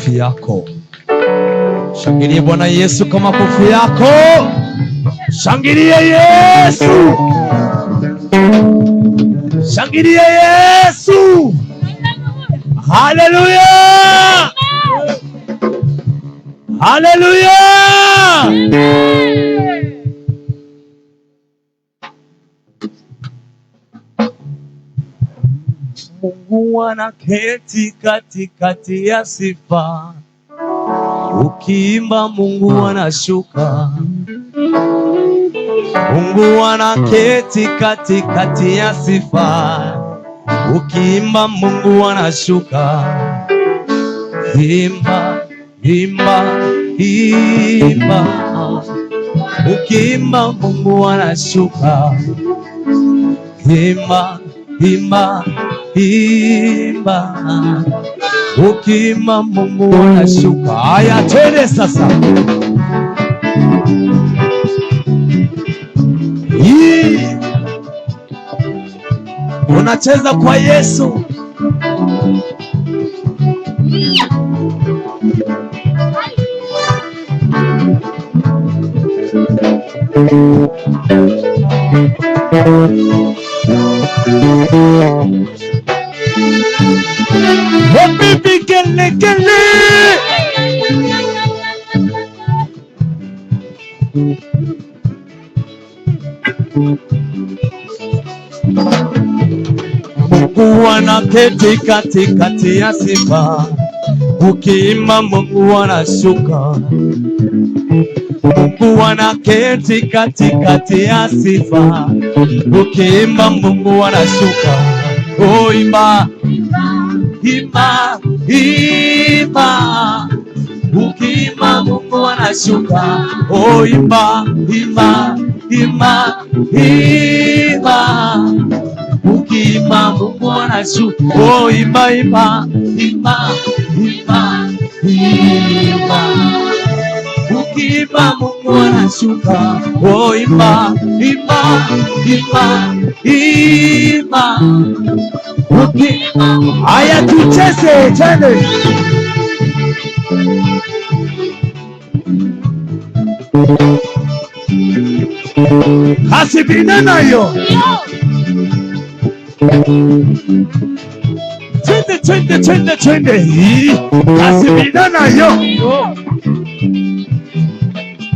makofi yako. Shangilie Bwana Yesu kwa makofi yako. Shangilie Yesu. Shangilie Yesu. Haleluya. Haleluya. Mungu anaketi katikati ya sifa. Ukiimba Mungu anashuka. Mungu anaketi katikati ya sifa. Ukiimba Mungu anashuka. Imba, imba, imba. Ukiimba Mungu anashuka. Imba, imba, imba. Ukiimba Mungu anashuka. Haya, twende sasa. Unacheza kwa Yesu. Wapi kele kele. Mungu anaketi katikati ya sifa. Ukiimba Mungu anashuka. Mungu anaketi katikati ya sifa. Ukiimba Mungu anashuka. Oh, imba, imba, imba. Ukiimba Mungu anashuka. Oh, imba, imba, imba, imba. Ukiimba Mungu anashuka. Oh, imba, imba, imba, imba, imba. Ukiimba Mungu anashuka. Oh, imba, imba, imba, imba. Ukiimba. Haya, tucheze twende. Hasibina nayo. Twende twende twende twende. Hasibina nayo.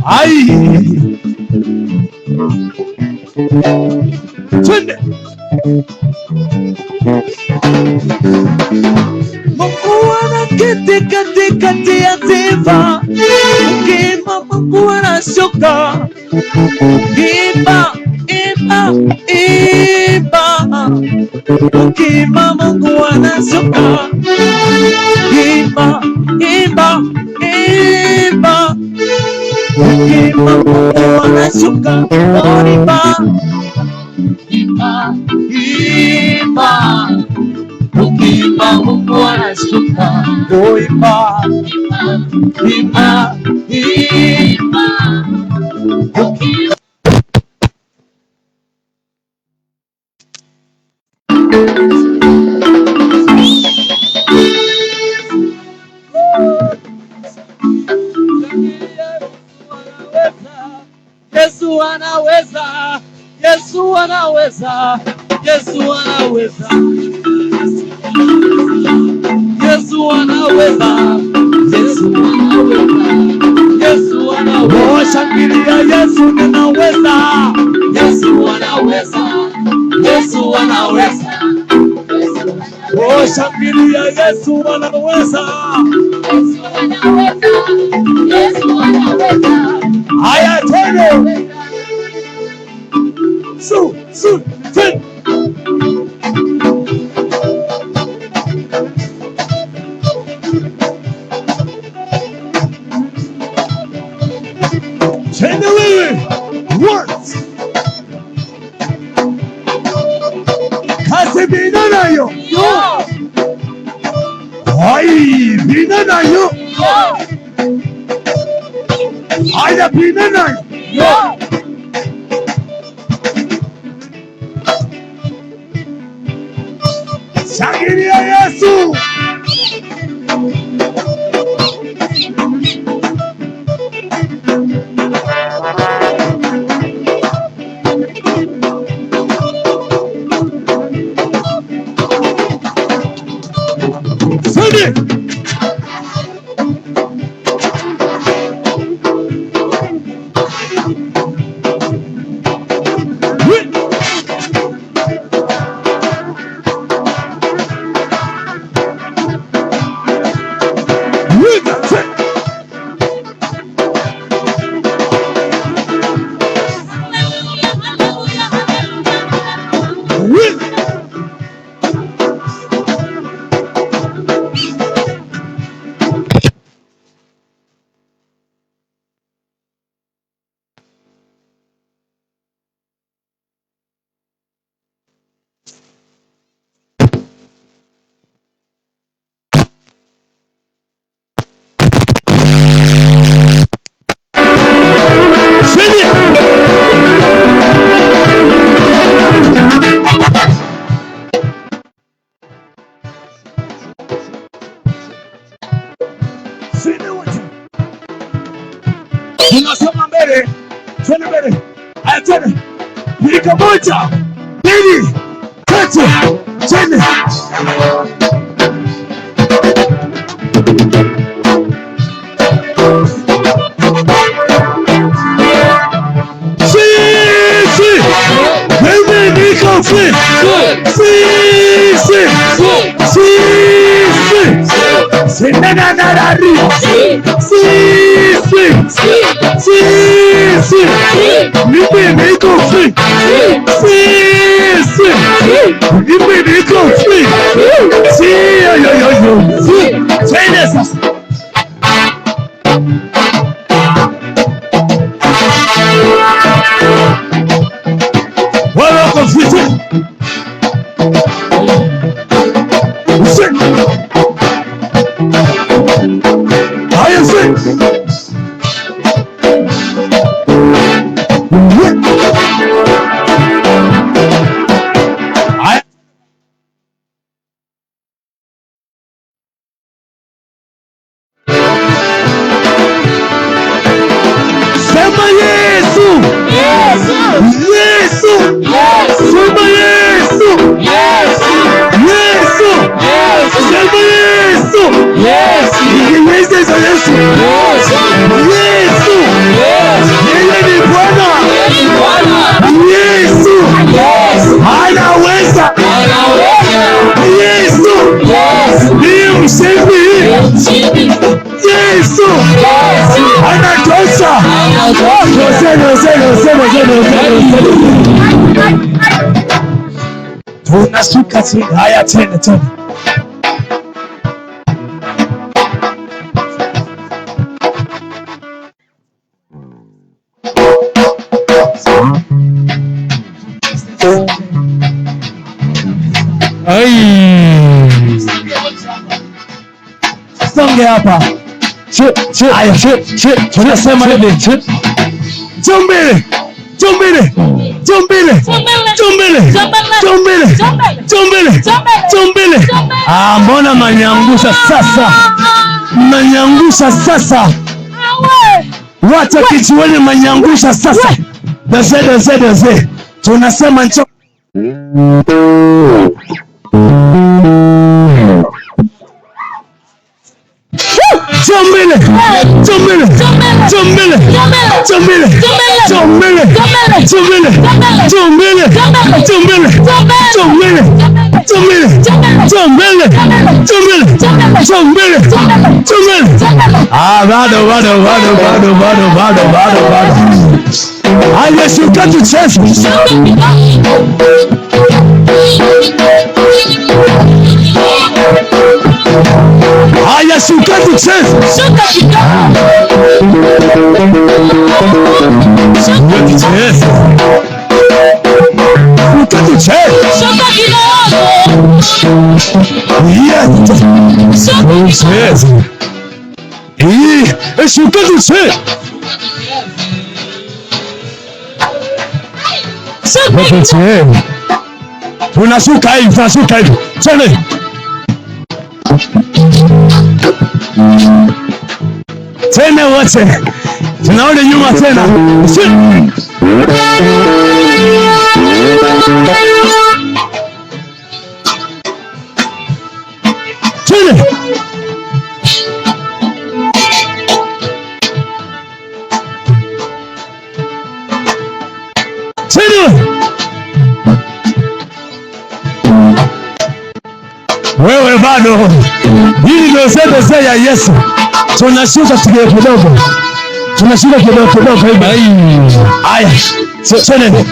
Ai. Twende. Mungu anaketi katikati ya sifa. Ukiimba Mungu anashuka. Imba, imba, imba. Ukiimba Mungu anashuka. Imba, imba, imba. Ukiimba Mungu anashuka. Oh, imba, imba, imba. Ukiimba Mungu anashuka. Oh, imba, imba, imba. Ukiimba. Yesu anaweza, Yesu anaweza, Yesu anaweza, Yesu anaweza, Yesu anaweza, Yesu anaweza. Oh, shangilia Yesu anaweza, Yesu anaweza, Yesu anaweza. Oh, shangilia Yesu anaweza, Yesu anaweza, Yesu anaweza. Haya, twende. Su, twende. Twende wewe. Once. Kasi bina nayo. Ay, bina nayo. Haya, bina nayo. Shangilia Yesu. Twende wote. Tunasoma mbele. Twende mbele. Haya twende. Milika moja, mbili, tatu. Twende. Tunashuka chini. Haya tena tena. Songe hapa. Haya, tunasema hivi. Jumbile. Mbona manyangusha sasa? Wacha kichiweni manyangusha sasa. Doze. Tunasema ncho. Jumbile. Bado. Haya, shuka tucheze. Haya, shuka tucheze. Tunashuka hivi. Twende. Tena wote. Tunaona nyuma tena. Twende. Wewe bado. Hili ndio zeze ya Yesu. Tunashuka kidogo. Hivi. Haya. Twende.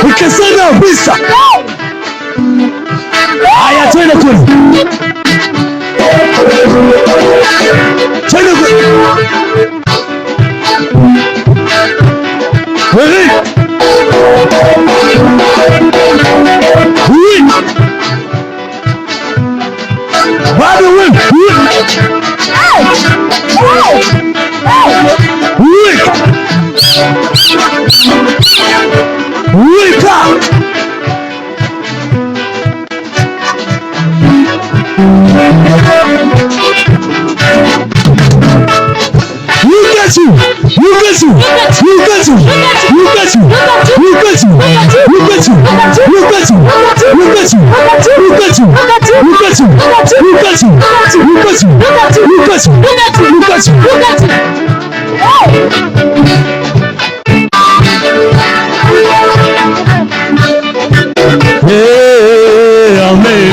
Ukisema visa. Haya twende kule. Twende kule. Wewe. Bado wewe. Wake up! You get you! You get you! You get you! You get you! You get you! You get you! You get you! You get you! You get you! You get you! You get you! You get you! You get you! You get you! Hey, amen.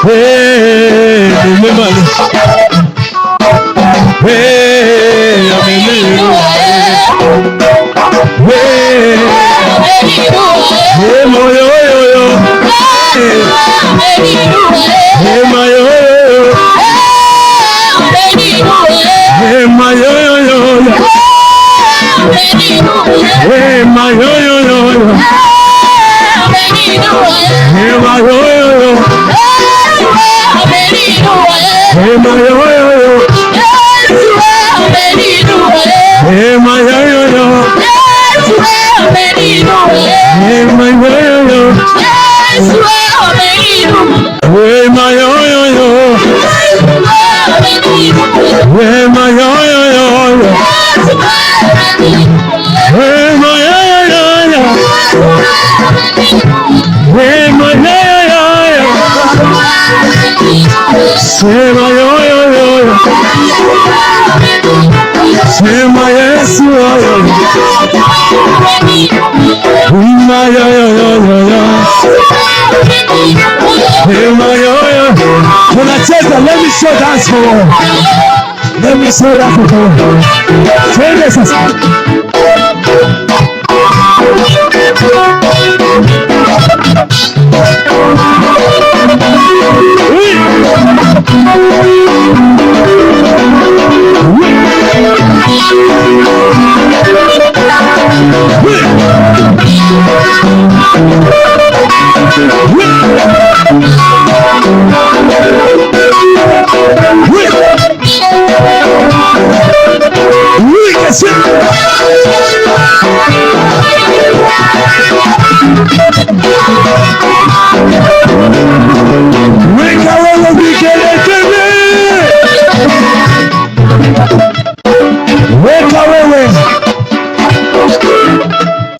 Hey, amen. Hey, amen. Hey, hey, moyo yo yo. Hey, moyo yo yo. Hey, moyo yo yo. Hey, moyo yo yo. Hey, moyo yo yo. Hey, moyo yo yo. Hey, moyo yo yo. Hey, moyo yo yo. Hey, moyo yo yo. Hey, moyo yo yo. Hey, moyo yo yo. Hey, moyo yo yo. Say moyo yo yo. Say my yes yo yo. My yo yo yo yo. Hey my yo yo. When I take that, let me show dance for all. Let me show that for all. Say this.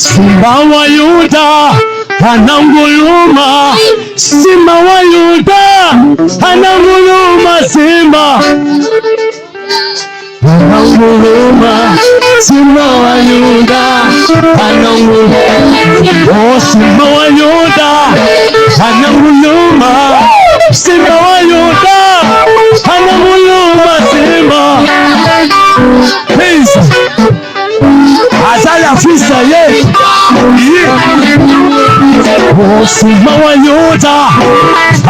Simba wa Yuda ananguruma, Simba wa Yuda ananguruma, Simba ananguruma, Simba wa Yuda ananguruma, oh Simba wa Yuda ananguruma, Simba wa Yuda ananguruma, Simba. Please. Azaya fisa ye. Oh Simba wa Yuda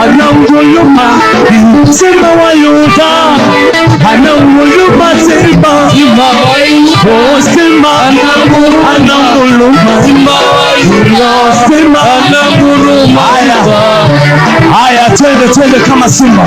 ananguruma, Simba wa Yuda ananguruma, Simba. Oh Simba ananguruma, Simba ananguruma. Haya twende kama Simba.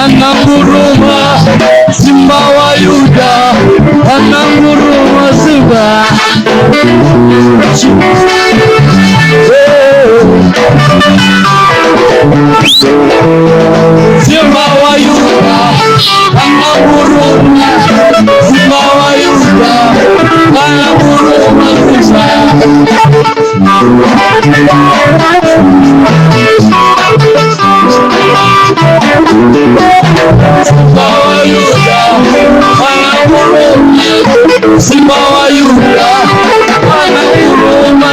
Ananguruma, Simba wa Yuda ananguruma, Simba. Simba wa Yuda ananguruma, Simba wa Yuda ananguruma, Simba wa Yuda ananguruma, Simba wa Yuda ananguruma,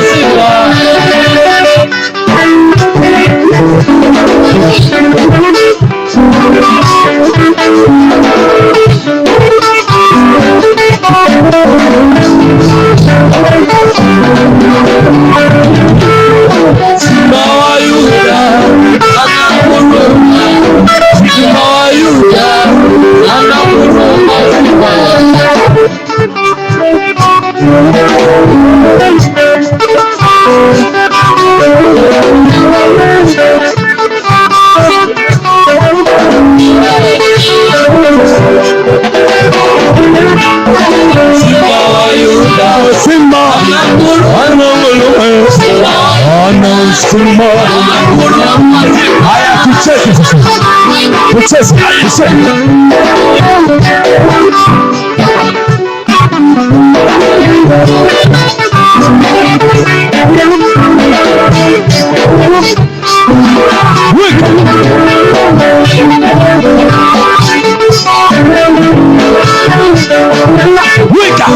Simba haya, tucheze sasa, tucheze. Wika.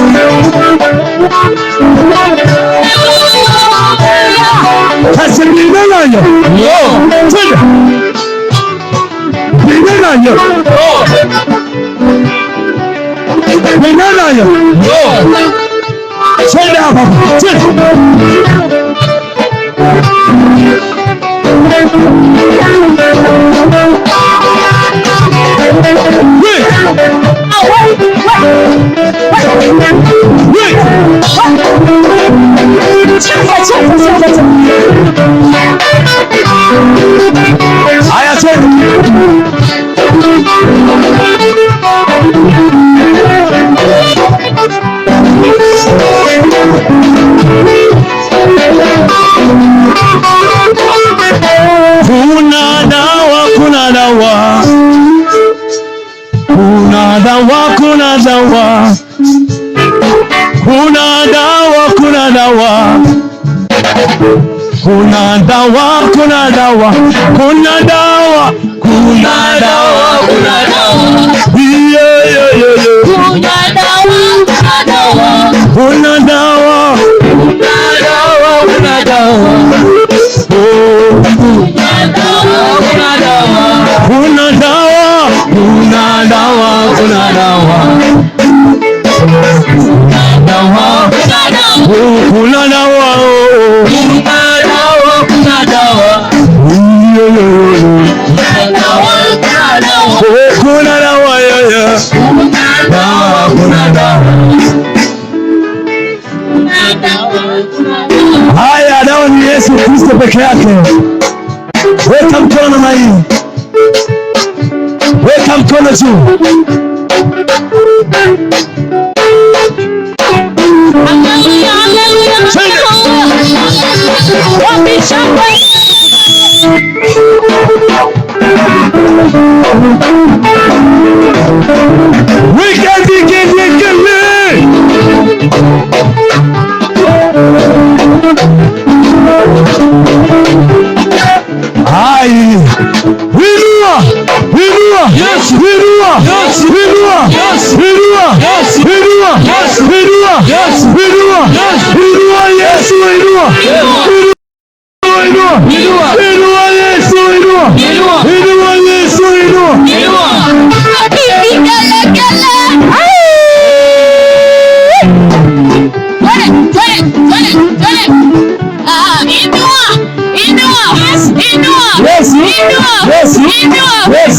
Kasi binanayo. Yo. Twende. Binanayo. Yo. Binanayo. Yo. Twende hapa. Twende. Haya twende. Kuna dawa, kuna dawa, kuna dawa, kuna dawa, kuna dawa, kuna dawa, kuna dawa, kuna dawa, kuna dawa, kuna dawa, kuna dawa, yeah, yeah, yeah, yeah. Kuna dawa, kuna dawa, kuna dawa, kuna dawa, kuna dawa, oh, kuna dawa, kuna dawa, kuna dawa, kuna dawa, kuna dawa, kuna dawa, haya, dawa ni Yesu Kristo peke yake. Weka mkono namna hii, weka mkono juu.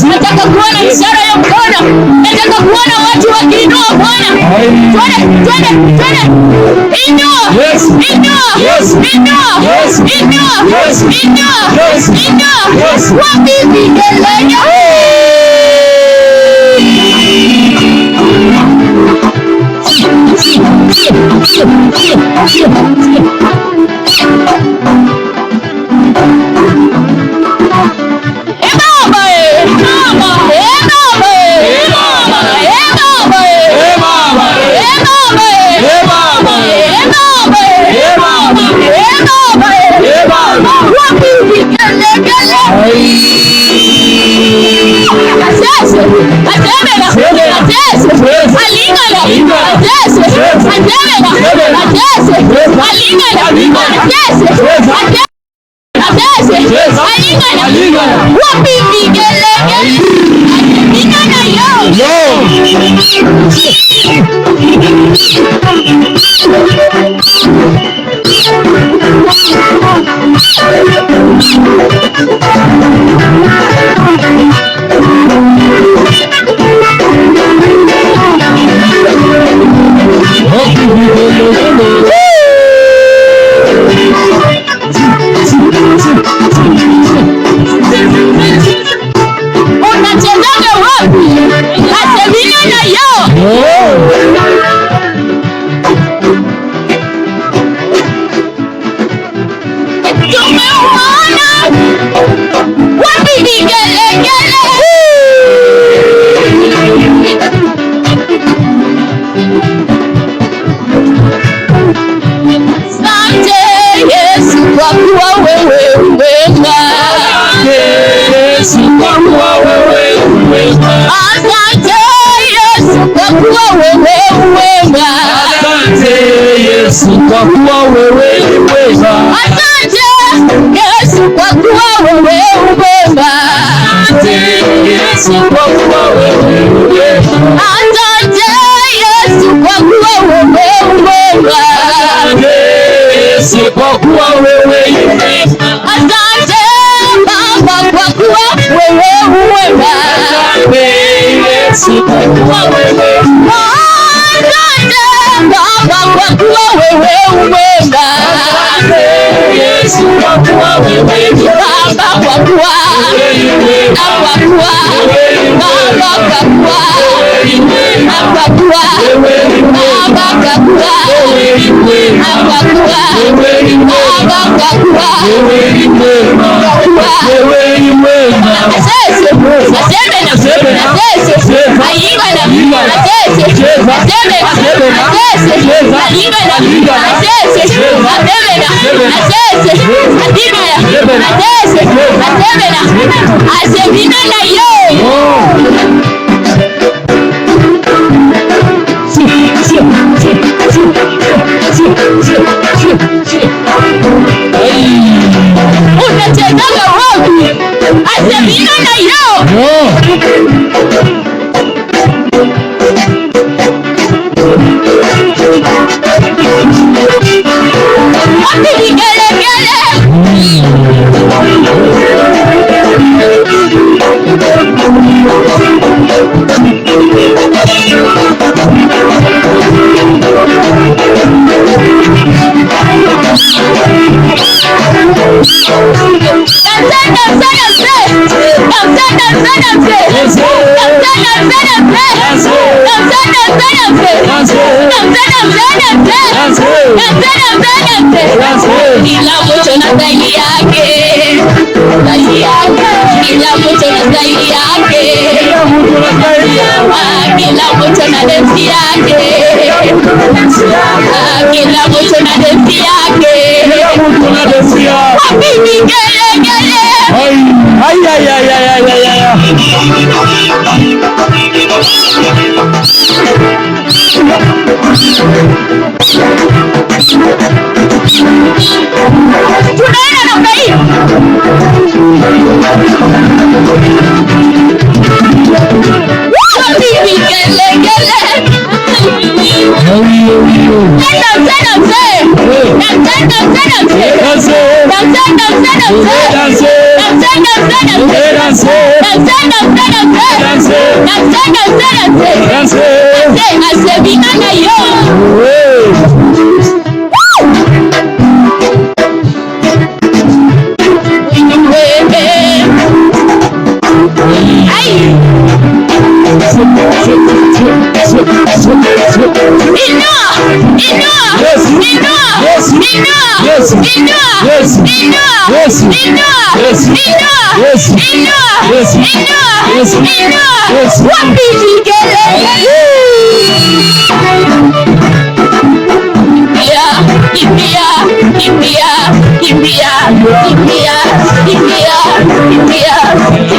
Nataka kuona ishara ya mkono. Nataka kuona watu wakiinua Bwana. Twende, twende, twende. Inua. Yes. Inua. Yes. Inua. Yes. Inua. Yes. Inua. Yes. Inua. Yes. Wabibi kelenya. India.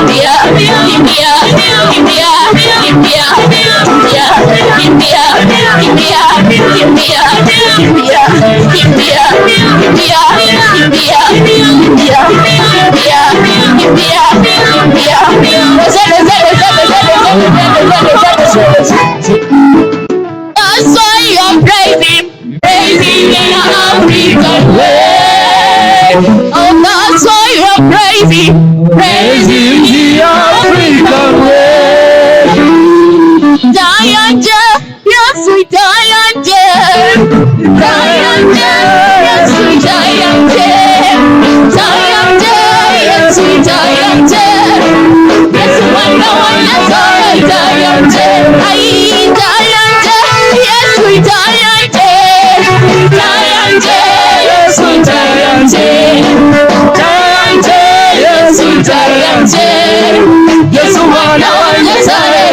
That's why you're praising in an African way. Oh, that's why you're praising the African way. Diane, yes, sweet Diane, Diane, yes, sweet Diane, Diane, yes, sweet Diane, yes, one, yes, Diane, yes, sweet Diane, Diane, yes, sweet Diane, Diane, yes, sweet Diane, yes, one, yes, Diane,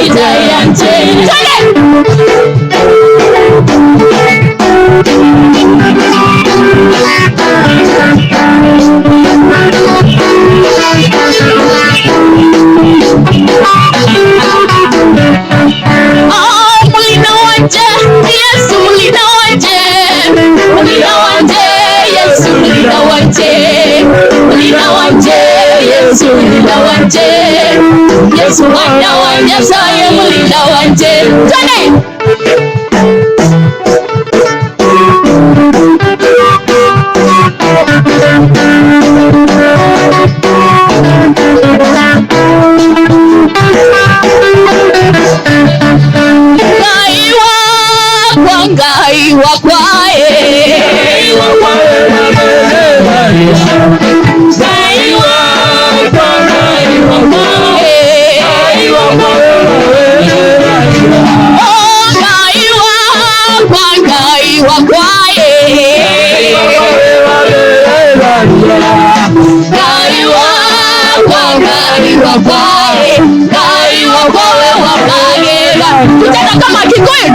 yes, one, yes, I am Linda Wante. Kama Kikuyu.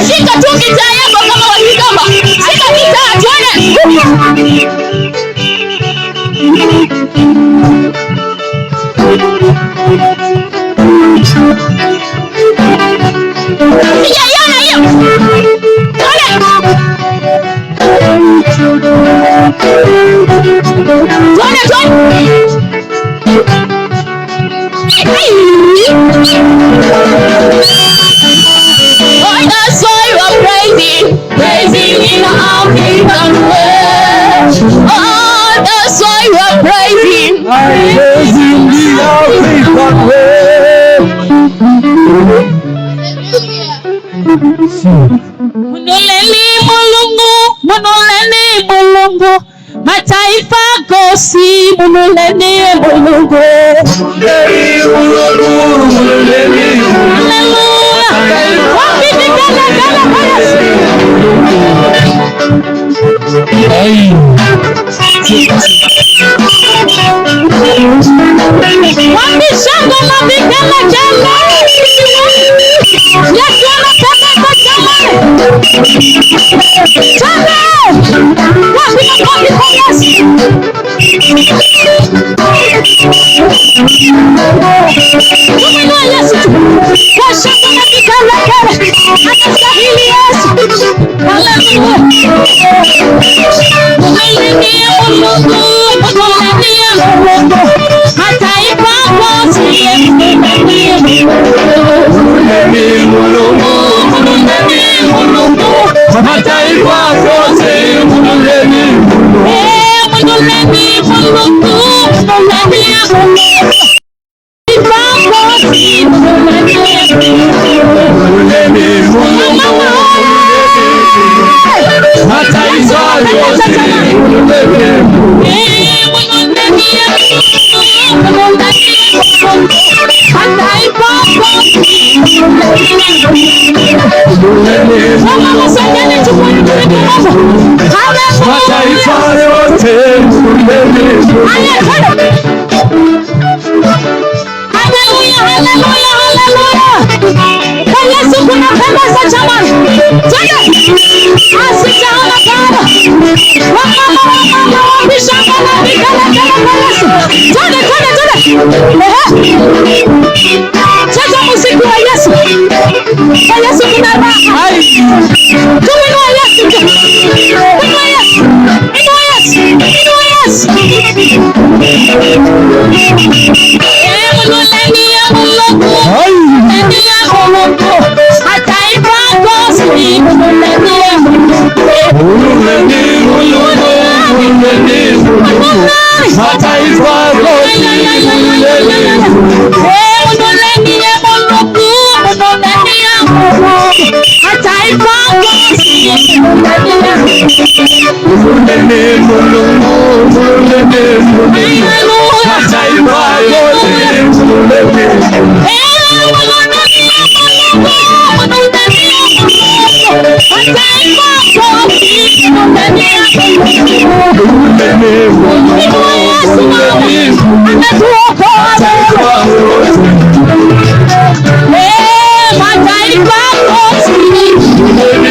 Shika tu gitaa yako kama wakikamba. Shika gitaa tuone. Ya yana hiyo. Tuone. Tuone tuone. Oh, that's why you're praising in an African way. Oh, that's why you're praising in the African way. Munoleni mulungu, mataifa gosi munuleni mulungu. Wamishanga na vigele gele. Yesu anataka kachale. Chale. Wapi na wapi kwa Yesu. Tuminua Yesu. Washanga na vigele gele. Anastahili Yesu. Haleluya. Munuleni mulungu. Munuleni mulungu. Mataifa gosi munuleni mulungu. Munuleni mulungu. Mataifa gosi munuleni mulungu. Munuleni mulungu. Munuleni mulungu. Mataifa gosi munuleni mulungu. Mataifa gosi Cheza muziki wa Yesu. Kwa Yesu kuna raha. Tuinua Yesu. Inua Yesu. Inua Yesu. Inua Yesu. Munuleni mulungu. Munuleni mulungu. Mataifa gosi munuleni mulungu. Munuleni mulungu. Munuleni mulungu. Mataifa gosi munuleni mulungu. Munuleni mulungu. Munuleni mulungu. Mataifa gosi munuleni mulungu. Munuleni mulungu. Mataifa gosi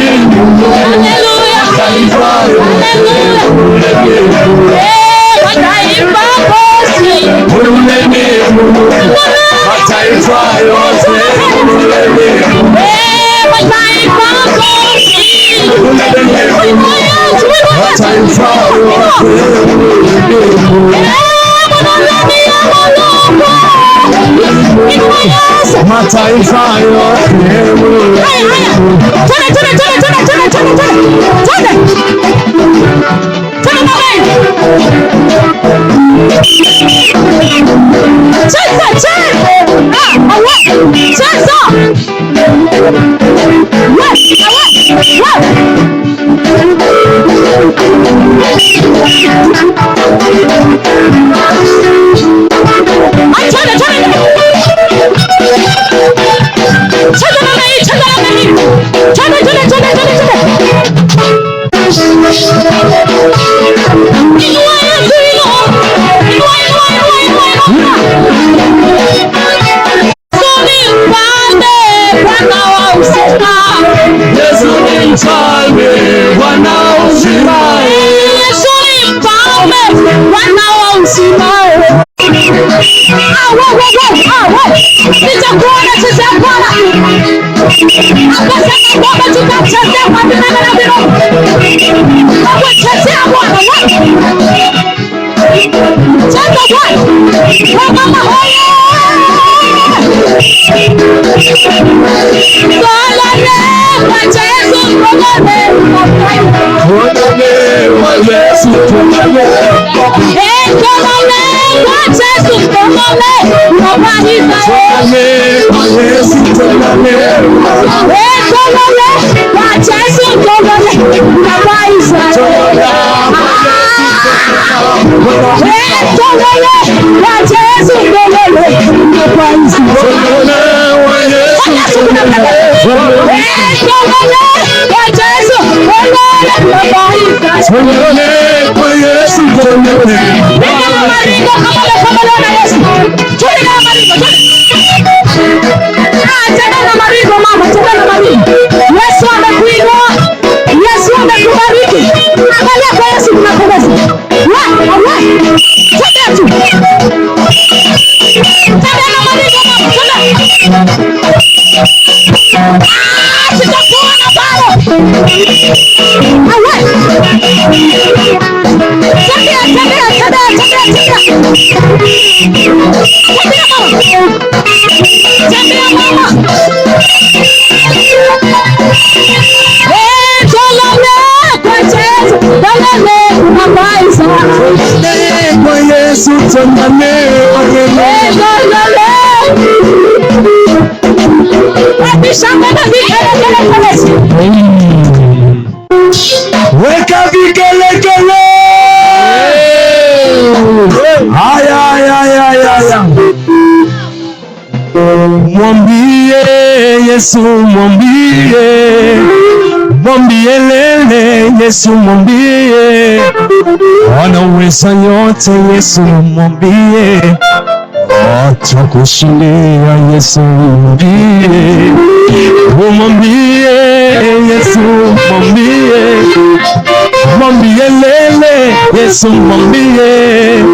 munuleni mulungu. Weka vigelegele. Haya. Mwambie Yesu, mwambie lele Yesu, mwambie anaweza yote Yesu, mwambie atakushindia Yesu, mwambie Yesu, mwambie lele Yesu, mwambie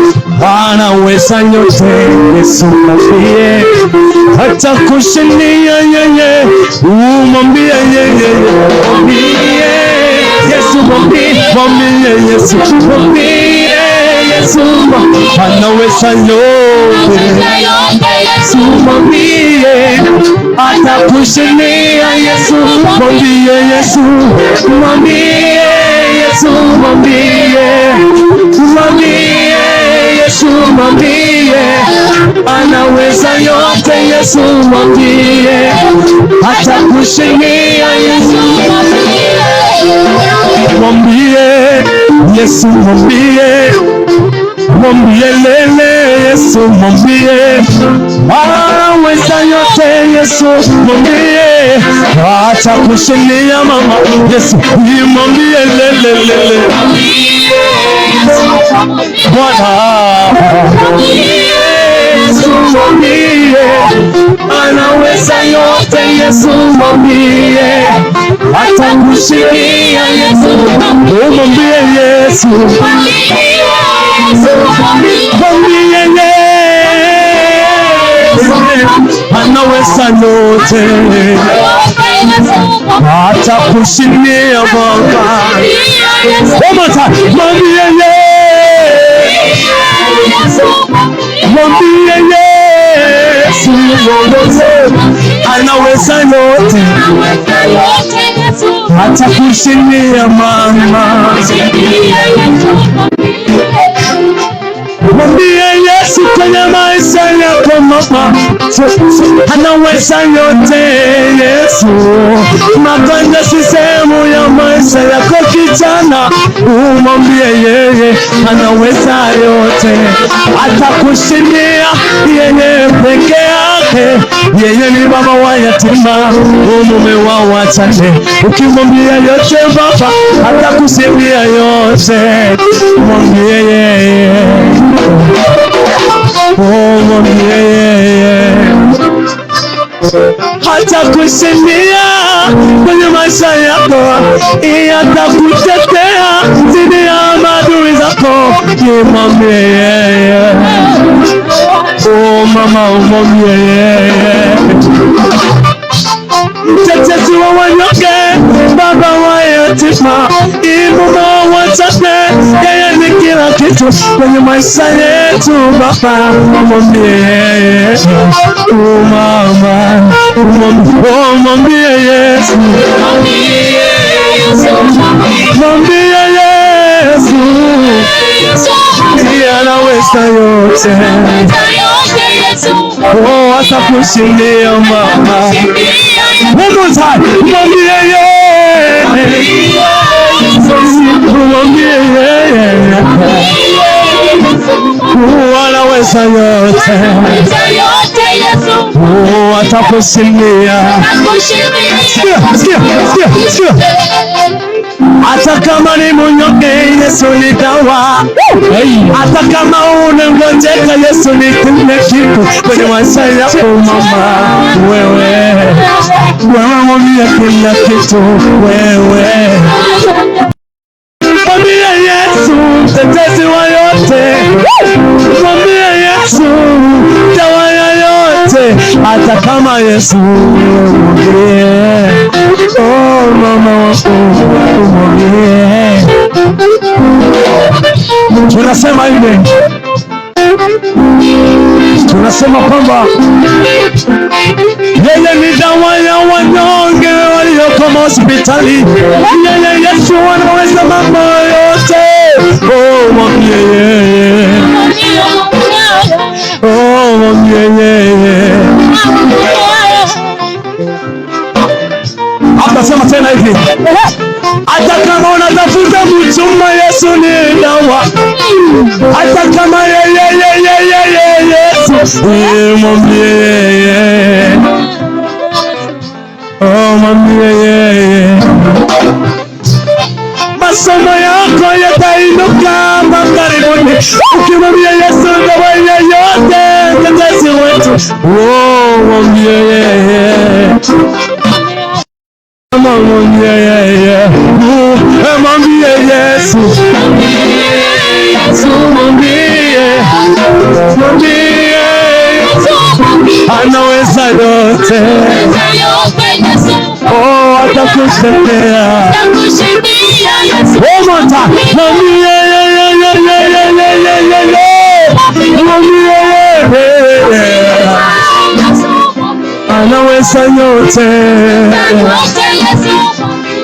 anaweza yote Yesu, mwambie atakushindia yeye, mwambie yeye, Yesu, mwambie Yesu, mwambie Yesu anaweza yote Yesu, mwambie atakushindia Yesu, mwambie Yesu, mwambie Yesu, mwambie Yesu, mwambie anaweza yote Yesu, mwambie atakushindia Yesu, mwambie Yesu, mwambie lele Yesu, mwambie anaweza yote Yesu, mwambie atakushindia mama Yesu, mwambie lele Bwana Yesu, mwambie anaweza yote Yesu, mwambie atakushindia Yesu, mwambie Yesu, mwambie anaweza yote atakushindia Baba. One more time. Mwambie Yesu, anaweza yote atakushindia mama. Mwambie Yesu kwenye maisha yako mama, anaweza yote Yesu. Magonjwa si sehemu ya maisha yako kijana, umwambie yeye anaweza yote, atakushindia yeye peke yake. Yeye ni baba wa yatima, mume wa wajane. Ukimwambia yote baba, atakushindia yote. Mwambie yeye, mwambie yeye atakushindia kwenye maisha yako, atakutetea dhidi ya maadui zako. Mwambie yeye, mama, mwambie yeye, mtetezi wa wanyonge, baba wa yatima, mume wa wajane. Yeye ni kila kitu kwenye maisha yetu baba. Mwambie yeye, mama, mwambie Yesu, mwambie Yesu, anaweza yote, atakushindia mama. One more time. Mwambie yeye, mwambie yeye, anaweza yote. Atakushindia. Sikia. Hata kama ni mnyonge, Yesu ni dawa. Hata kama unangojeka, Yesu ni kila kitu kwenye maisha yako mama. Wewe mwambie kila kitu wewe. Mwambie Yesu mtetezi wa yote. Mwambie Yesu dawa ya yote. Hata kama Yesu mwambie. Oh mama mwambie. Tunasema hivi. Tunasema kwamba yeye ni dawa ya wanyonge walioko hospitali. Yeye Yesu anaweza mambo yote. Oh mwambie yeye. Oh mwambie yeye. Atasema tena hivi. Hata kama unatafuta mchumba, Yesu ni dawa. Hata kama yeye Yesu mwambie yeye. Oh mwambie yeye. Masomo yako yatainuka makaribuni ukimwambia Yesu dawa ya yote, mtetezi wetu. Oh mwambie yeye. Mwambie yeye. Mwambie Yesu. Mwambie anaweza yote. Oh atakushindia. One more time. Mwambie anaweza yote.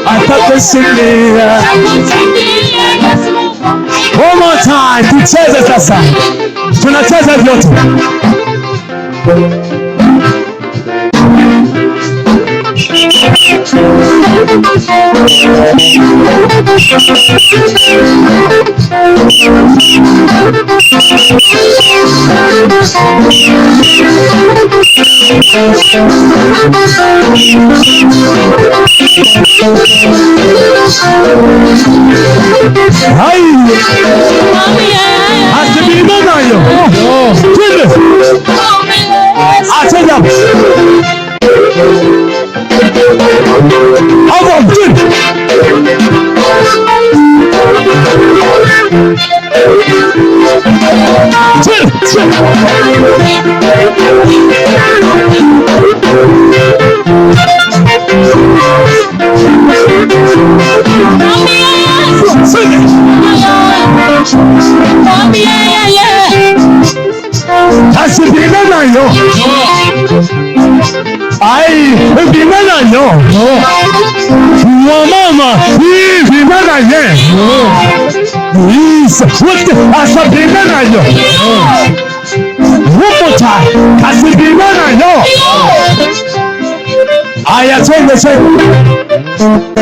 Atakushindia. One more time. Tucheze sasa. Tunacheza vyote. Hai. Asibiri nayo. Twende. Acha. Hapo twende. Asibiri nayo. Ai, binana yo. Mama, binana ye. Yes, what asa binana yo. Rumota, kasi binana yo. Aya twende twende.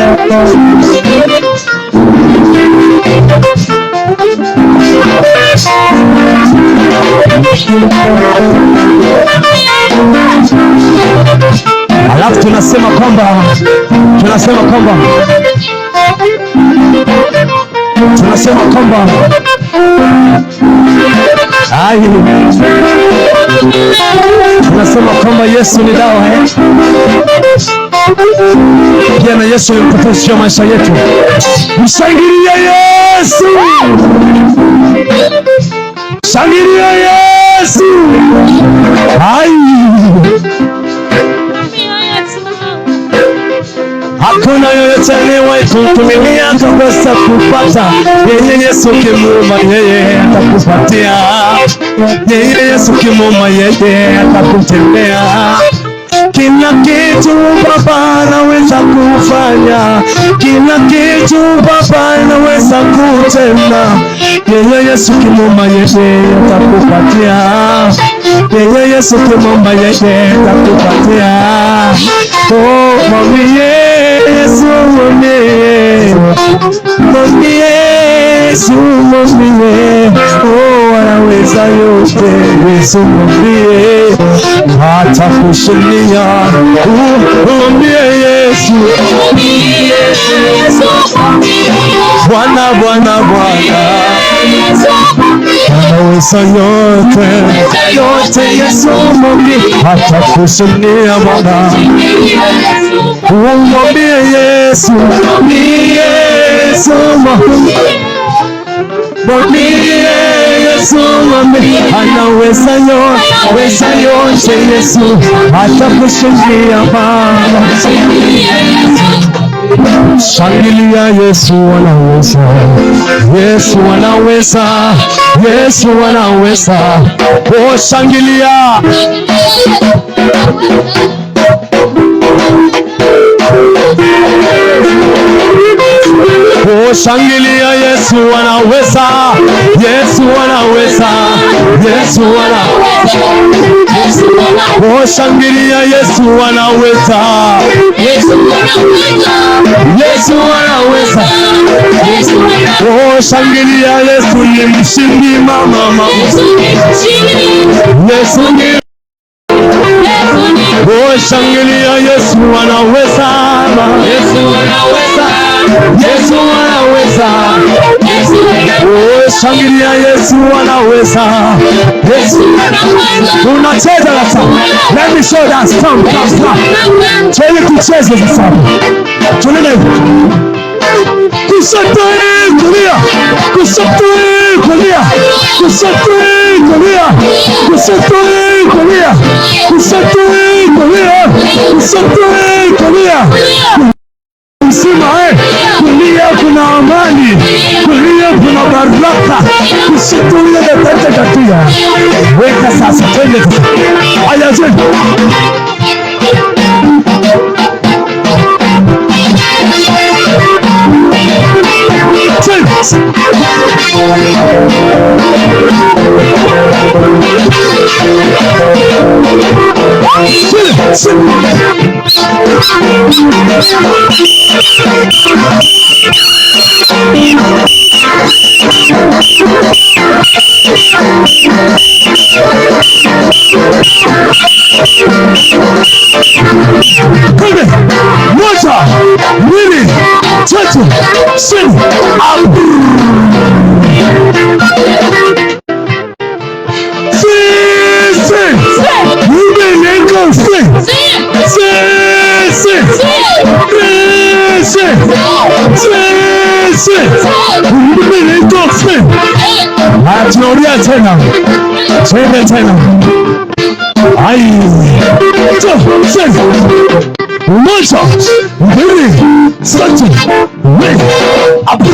Alafu tunasema kwamba tunasema kwamba Yesu ni dawa. Pia na Yesu ni mtetezi wa maisha yetu. Mshangilie Yesu. Shangilia Yesu. Hai. Hakuna yoyote aliyewahi kumtumilia akakosa kupata. Yeye Yesu kimuomba yeye atakupatia. Yeye Yesu kimuomba yeye atakutendea. Kila kitu Baba anaweza kufanya. Kila kitu Baba anaweza kutenda. Yeye Yesu kimuomba yeye atakupatia. Yeye Yesu kimuomba yeye atakupatia. Oh mwambie Yesu, mwambie Yesu, mwambie. Oh anaweza yote. Yesu mwambie atakushindia. Mwambie Yesu, Bwana Bwana Bwana anaweza yote yote. Yesu mwambie atakushindia Bwana. Mwambie Yesu, Yesu mwambie Yesu mwambie anaweza yote. Yesu atakushindia Bwana. Shangilia, Yesu anaweza, Yesu anaweza, Yesu anaweza. Oh, shangilia. Oh, shangilia, Yesu anaweza, Yesu anaweza, Yesu anaweza. Oh, shangilia, Yesu anaweza, Yesu anaweza. Oh, shangilia, Yesu ni mshindi mama. Yesu ni. Oh, shangilia, Yesu anaweza, Yesu anaweza, Yesu anaweza. Oh, shangilia, Yesu anaweza, Yesu anaweza. Tunacheza sasa. Let me show that stamp. Cheni kucheza sasa. Tunaenda. Kushoto kulia, kushoto kulia, kushoto kulia, kushoto kulia, kushoto kulia, kushoto kulia. Msima kulia kuna amani, kulia kuna baraka. Kushoto ile datata katia. Weka sasa, twende sasa. Aya twende. Kule moja mbili tatu sini abu sisi ubeneko sisi ubeneko sisi. Tunarudia tena ai moja mbili tatu nne abu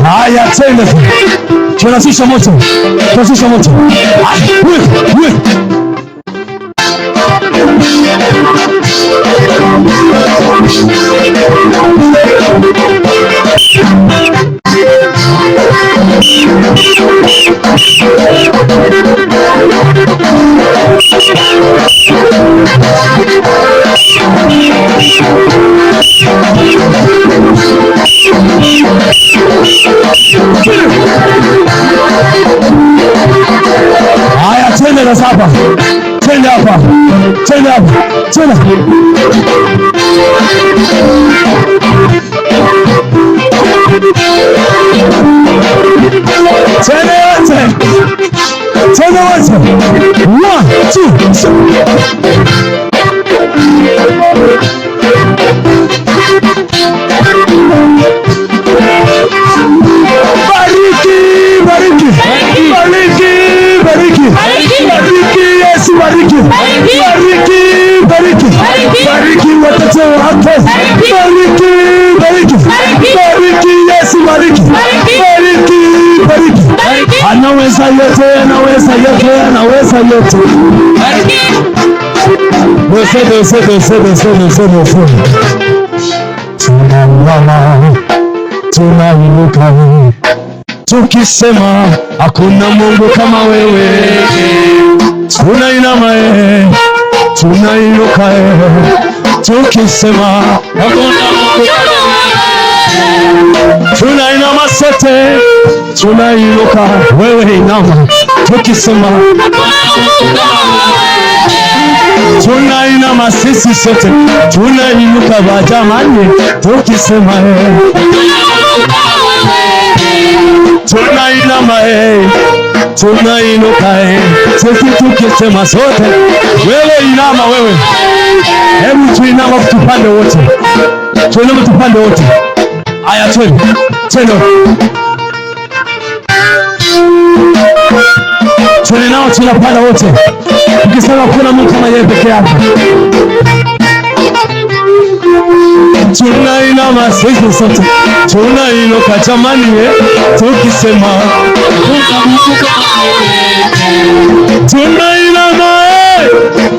haya tena tunasisha moto twende hapa. Tena. Tena wote. 1, 2, 3. Yesu bariki. Bariki watoto wako. Bariki Yesu bariki. Anaweza yote. Tunainuka tukisema hakuna Mungu kama wewe. Tunainama tunainuka tukisema hakuna Mungu kama wewe. Tunainama sote, tunainuka, wewe inama tukisema tunainama sisi sote, tunainuka bajamani tukisema tunainama tunainuka sisi tukisema sote, wewe inama wewe. Hebu tuinama tupande wote. Aya twende. Tunao tunapanda wote. Ukisema kuna Mungu kama yeye peke yake. Tunainama sisi sote, tunainuka jamani tukisema kuna Mungu kama wewe. Tunainama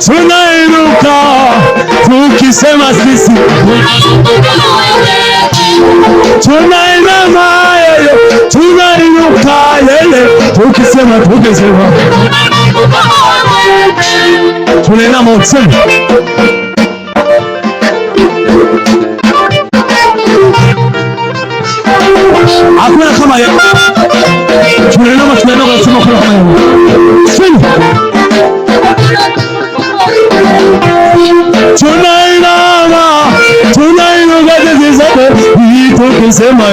tunainuka tukisema sisi kuna Mungu kama wewe. Tunainama tunainuka tukisema tunainama useme hakuna kama yeye. Tunainama kusema kuna kama yeye. Tunainuka tukisema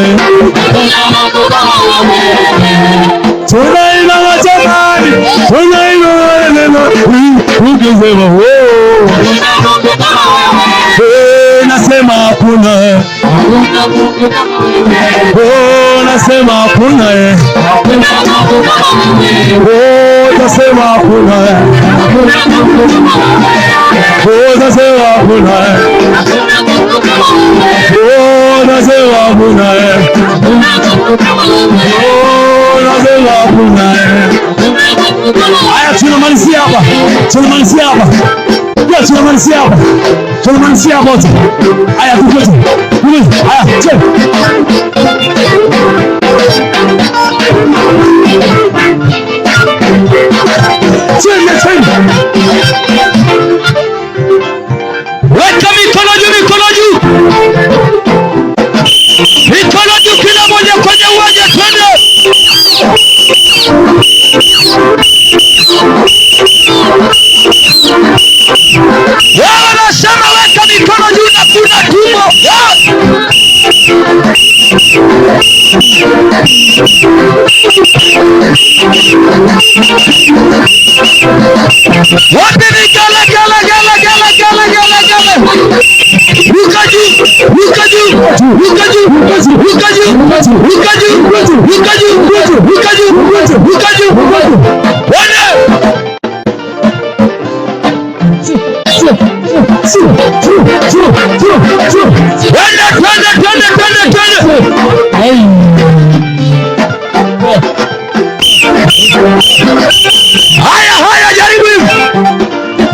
tunainama jamani, tukisema nasema hakuna, nasema hakuna, nasema hakuna, nasema hakuna, nasema hakuna, aya tunamalizia hapa. Tunamalizia hapa wote. Aya tukote. Aya je. Twende. Weka mikono juu. Mikono juu kila moja kwenye uwanja twende. Wewe nasema weka mikono juu na kuna tumbo. Wapi ni gala. Ruka juu. Haya jaribu hivi.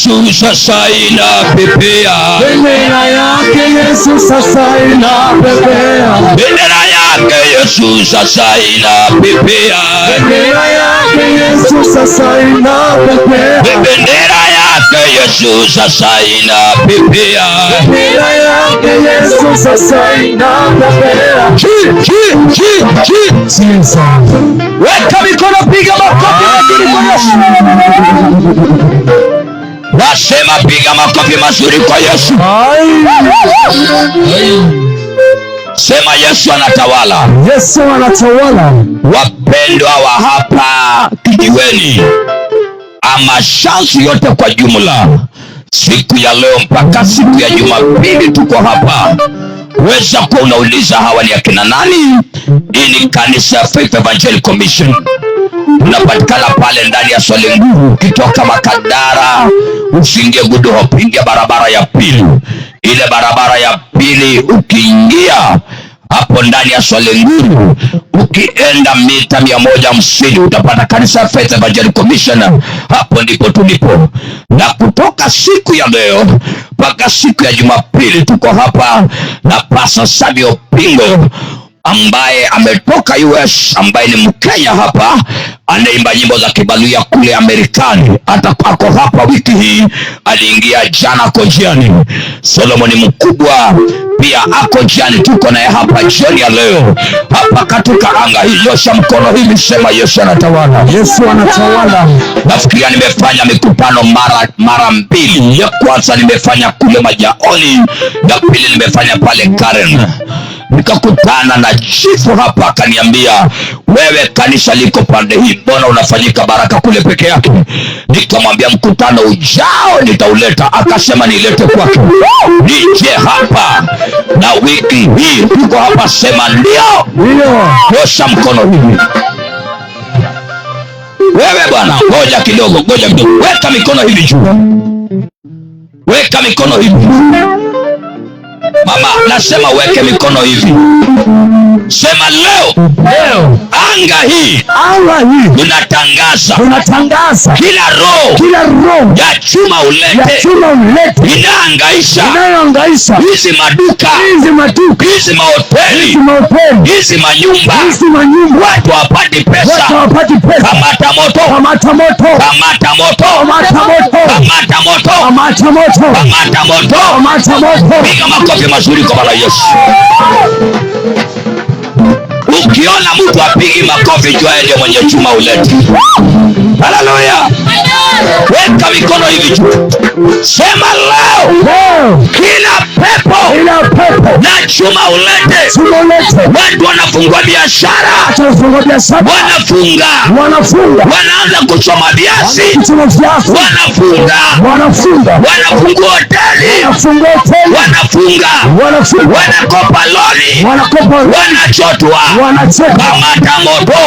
Yesu sasa inapepea. Bendera yake Yesu sasa inapepea. Bendera yake Yesu sasa inapepea. Bendera yake Yesu sasa inapepea. Bendera yake Yesu sasa inapepea. Bendera yake Yesu sasa inapepea. Weka mikono, piga makofi mazuri kwa Yesu. Nasema piga makofi mazuri kwa Yesu. Sema Yesu anatawala. Yesu anatawala. Wapendwa wa hapa Kijiweni ama Shanzu yote kwa jumla, siku ya leo mpaka siku ya Jumapili tuko hapa. Weza kuwa unauliza hawa ni akina nani? Hii ni kanisa ya Faith Evangelical Mission. Tunapatikana pale ndani ya Swalenguru. Ukitoka Makadara usiingie Good Hope, ingia barabara ya pili. Ile barabara ya pili ukiingia hapo ndani ya Swalenguru, ukienda mita 150 utapata kanisa ya Faith Evangelical Mission. Hapo ndipo tulipo. Na kutoka siku ya leo mpaka siku ya Jumapili tuko hapa na Pastor Samuel Pingo ambaye ametoka US, ambaye ni Mkenya hapa, anaimba nyimbo za Kibaluya kule Amerikani. Hata ako hapa wiki hii, aliingia jana Kojiani. Solomon Mkubwa pia ako jiani, tuko naye hapa jioni ya leo hapa katika anga hii. Nyosha mkono hivi, sema Yesu anatawala. Yesu anatawala. Nafikiria nimefanya mikutano mara mbili. Ya kwanza nimefanya kule Majaoni, ya pili nimefanya pale Karen. Nikakutana na chifu hapa, akaniambia wewe kanisa liko pande hii, mbona unafanyika baraka kule peke yake? Nikamwambia mkutano ujao nitauleta. Akasema nilete kwake, nije hapa na wiki hii tuko hapa. Sema ndio. Nyosha mkono hivi. Wewe bwana, ngoja kidogo. Weka mikono hivi juu. Weka mikono hivi. Mama, nasema weke mikono hivi. Sema leo anga hii tunatangaza kila roho ya chuma ulete inaangaisha hizi maduka, hizi mahoteli, hizi manyumba, watu wapati pesa. Kamata moto. Piga makofi mazuri kwa Bwana Yesu. Ukiona mtu apigi makofi, jua yeye mwenye chuma ulete. Haleluya. Weka mikono hivi juu. Sema leo kila pepo na chuma ulete. Watu wanafungua biashara, wanafunga, wanaanza kuchoma viazi, wanafungua hoteli, wanakopa lori, wanachotwa. Kamata moto.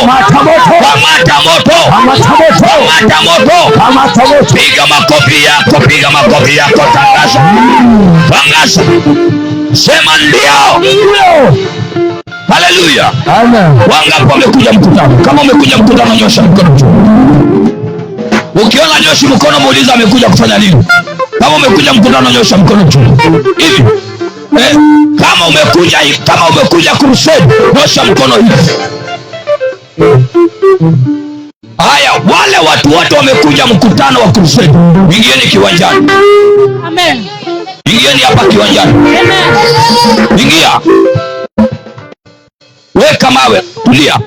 Piga makofi yako, tangaza. Sema ndio. Haleluya. Amen. Wangapi wamekuja mkutano? Kama umekuja mkutano, nyosha mkono juu. Ukiona nyoshi mkono, muuliza amekuja kufanya nini. Kama umekuja mkutano, nyosha mkono juu. Hivi. Kama umekuja crusade, nyosha mkono hivi. Haya, wale watu wote wamekuja mkutano wa crusade, ingieni kiwanjani. Amen. Ingieni hapa kiwanjani. Amen. Ingia. Weka mawe, tulia.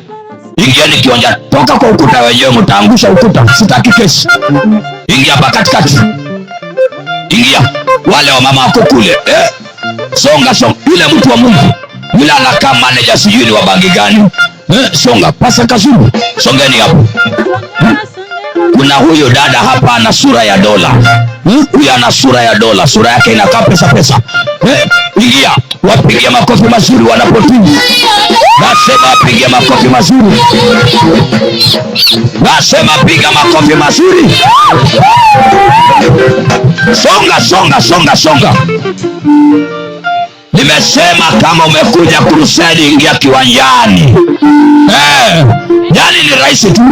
Ingieni kiwanjani. Toka kwa ukuta wenyewe, mtaangusha ukuta. Sitaki kesi. Ingia hapa katikati. Ingia. Wale wa mama wako kule. Songa. Yule mtu wa Mungu, yule anakaa manager, sijui ni wa bangi gani. Songa. Pasa Kazungu. Songeni hapo. Kuna huyo dada hapa ana sura ya dola. Huyo ana sura ya dola. Sura yake inakaa pesa. Ingia. Wapigia makofi mazuri wanapotii. Nasema piga makofi mazuri. Nasema piga makofi mazuri. Songa. Nimesema kama umekuja crusade, ingia kiwanjani. Yani ni rahisi tu.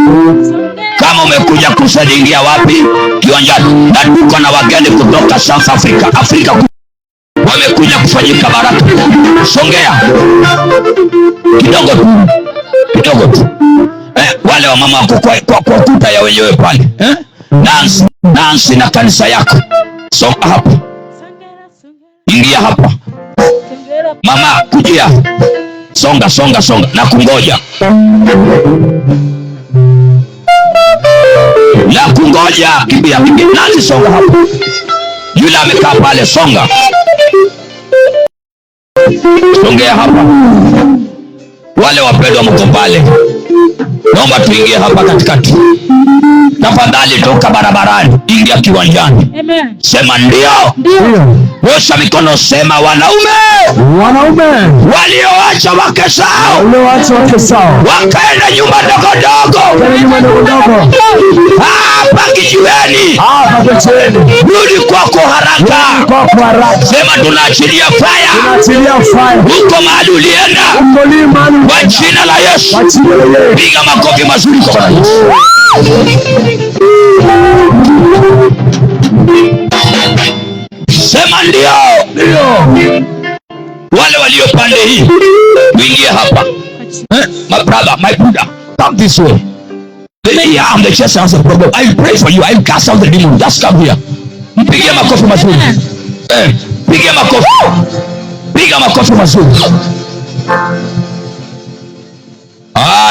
Kama umekuja kusaidia wapi? Kiwanjani. Na tuko na wageni kutoka South Africa. Afrika wamekuja kufanyika baraka. Songea kidogo tu, kidogo tu. Wale wa mama wako kwa kuta ya wenyewe pale. Nancy na kanisa yako. Songa hapa. Ingia hapa. Mama kujia. Songa na kungoja. Na kungoja kimbia. Nancy songa hapa. Yule amekaa pale, songa. Songea hapa. Wale wapendwa mko pale. Naomba tuingie hapa katikati. Tafadhali toka barabarani, ingia kiwanjani. Amen. Sema ndio. Nyosha mikono, sema wanaume walioacha wake zao wakaenda nyumba ndogo hapa kijiweni, rudi kwako haraka. Sema tunaachilia fire huko mahali ulienda kwa jina la Yesu. Piga makofi mazuri kwa Yesu. Sema ndio. Wale walio pande hii uingie hapa. My brother, my brother, come this way. Here I'm the church answer problem. I will pray for you. I will cast out the demon. Just come here. Piga makofi mazuri. Piga makofi. Piga makofi mazuri.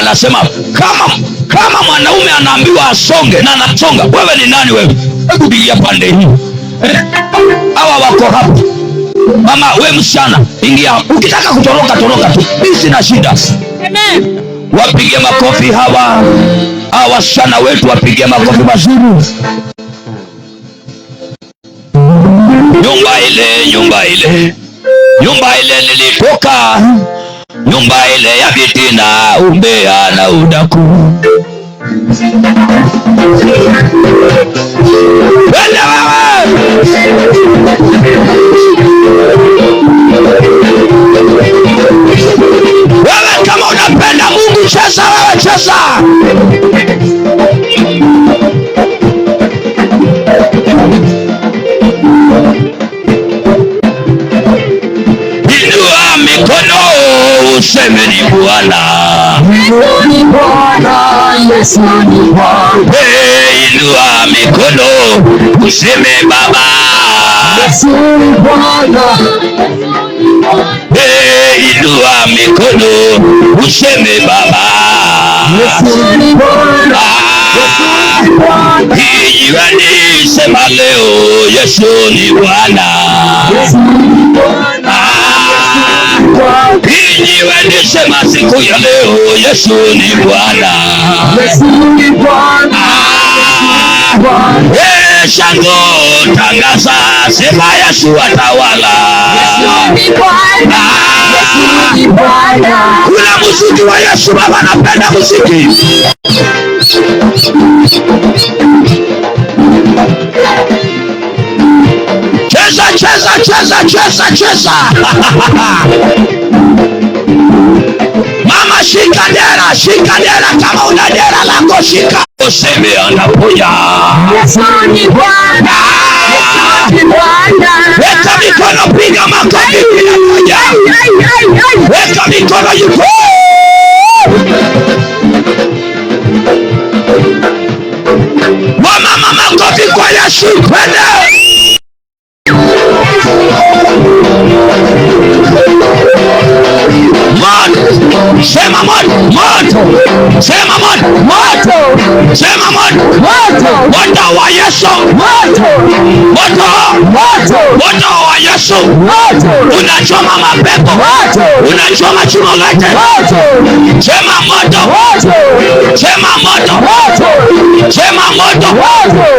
Nasema kama mwanaume anaambiwa asonge na anasonga, wewe ni nani wewe? Hebu pigia pande hii. Hawa wako hapa. Mama wewe msichana, ingia. Ukitaka kutoroka toroka tu. Mimi sina shida. Amen. Wapige makofi hawa. Hawa wasichana wetu wapige makofi mazuri. Nyumba ile nilitoka. Nyumba ile ya vitina, umbea na udaku. Wewe kama unapenda Mungu, cheza wewe, cheza. Inua mikono useme ni Bwana. Yesu ni Bwana, Yesu ni Bwana. Inua mikono useme Baba. Yesu ni Bwana. Inua mikono useme Baba. Yesu ni Bwana. Jiweni sema leo Yesu ni Bwana. Yesu ni Bwana. Jiweni sema siku ya leo Yesu ni Bwana. Yesu ni Bwana. Shango tangaza sema Yesu atawala. Yesu ni Bwana. Yesu ni Bwana. Kuna muziki wa Yesu, baba napenda muziki. Cheza. Mama shika dera kama una dera lako shika. Useme anaponya. Yesu ni Bwana. Yesu ni Bwana. Weka mikono, piga makofi kila mmoja. Weka mikono yuko. Mama makofi kwa Yesu kwenda. Sema moto. Sema moto. Sema moto wa Yesu. Moto wa Yesu. Unachoma mapepo. Unachoma chuma lake. Sema moto. Sema moto. Sema moto.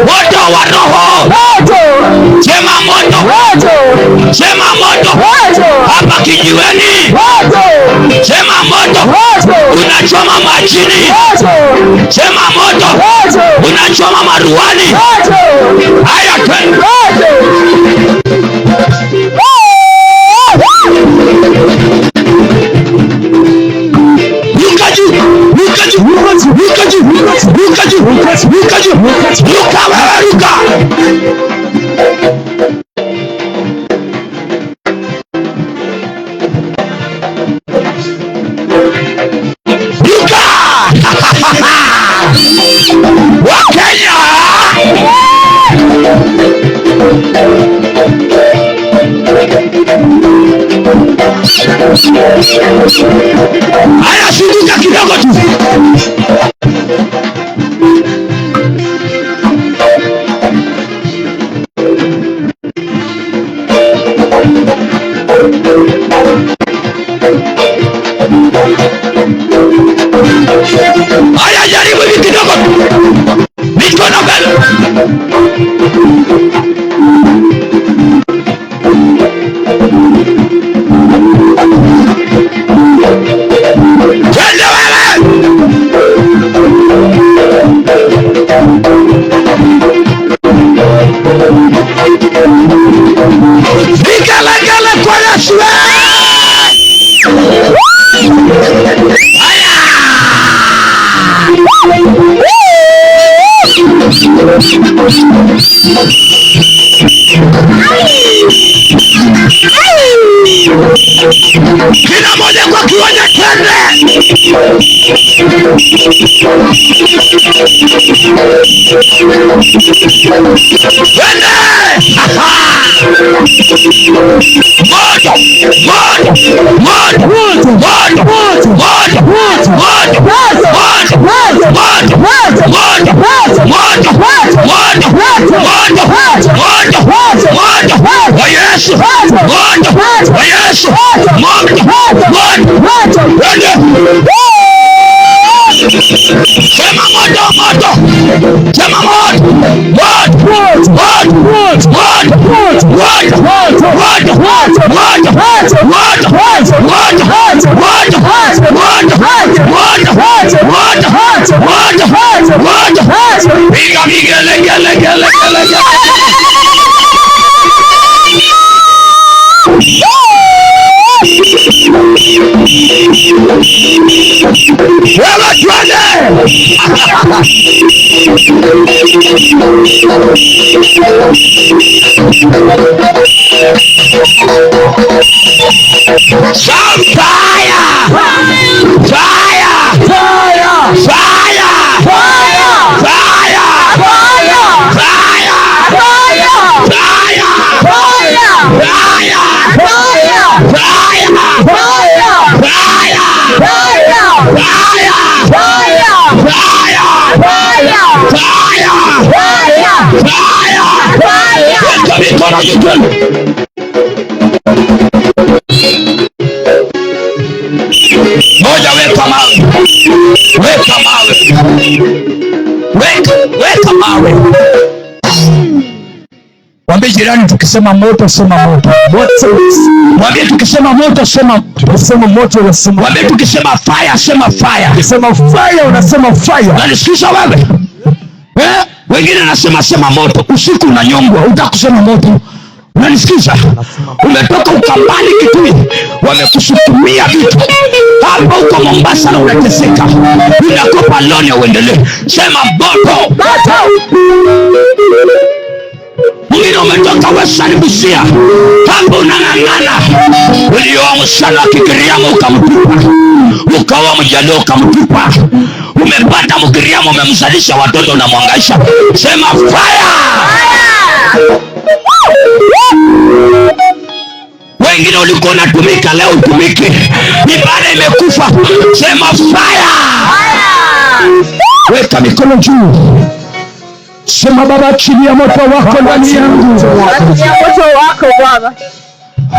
Moto wa roho. Sema moto. Sema moto. Hapa kijiweni. Sema moto. Unachoma majini. Sema moto. Unachoma maruani. Haya twende. Ruka juu. Haya, sunguka kidogo tu. Haya, jaribu hivi kidogo tu. Mikono mbele. Twende wewe. Vigelegele kwa Yesu. Haya. Kila moja kwa kiwanja twende. Twende. Sema moto, moto. Sema moto. Piga vigelegele. Wewe twende. Shout fire! Fire! Fire! Fire! Fire! Moja, weka mawe. Weka mawe. Mwambie jirani, tukisema moto sema moto. Mwambie tukisema moto sema moto. Mwambie tukisema fire sema fire. Tukisema fire unasema fire. Unanisikiza wewe? Wengine anasema sema moto. Usiku unanyongwa, utakusema moto. Unanisikiza? Umetoka Ukambani Kitui, wamekusukumia vitu. Hapa uko Mombasa na unateseka. Unakopa loan ya uendelee. Sema moto. Mwingine umetoka Western Busia, hapa unang'ang'ana. Ulioa msichana wa Kigiriama ukamtupa, ukaoa Mjaluo ukamtupa. Umepata Mgiriama, umemzalisha watoto unamwangaisha. Sema fire. Wengine ulikuwa unatumika, leo utumike. Ibada imekufa. Sema fire. Weka mikono juu. Sema Baba, achilia moto wako ndani yangu.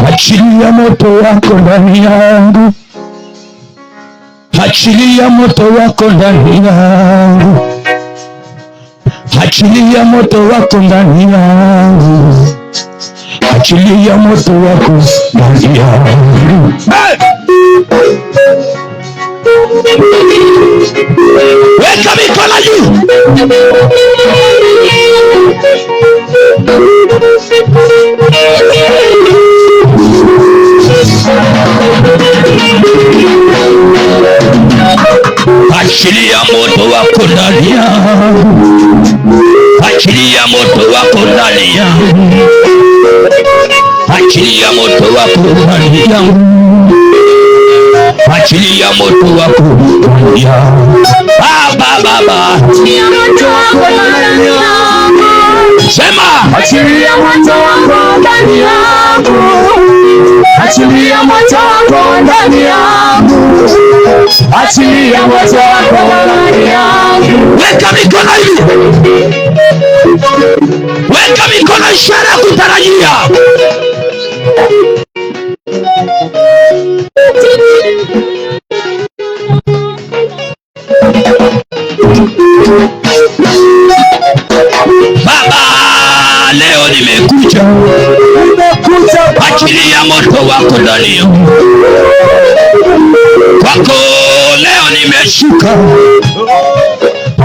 Achilia moto wako ndani yangu. Achilia moto wako ndani yangu. Achilia moto wako ndani yangu. Achilia moto wako ndani yangu. Weka mikono juu. Achilia moto wako ndani yangu. Achilia moto wako ndani yangu. Achilia moto wako ndani yangu. Achilia moto wako ndani yangu. Baba. Achilia moto wako ndani yangu. Sema. Achilia moto wako ndani yangu. Achilia ndani yangu. Achilia moto wako ndani yangu. Weka mikono hivi. Weka mikono, ishara ya kutarajia. Baba, leo nimekuja. Achilia moto wako ndani yangu. Kwako leo nimeshuka.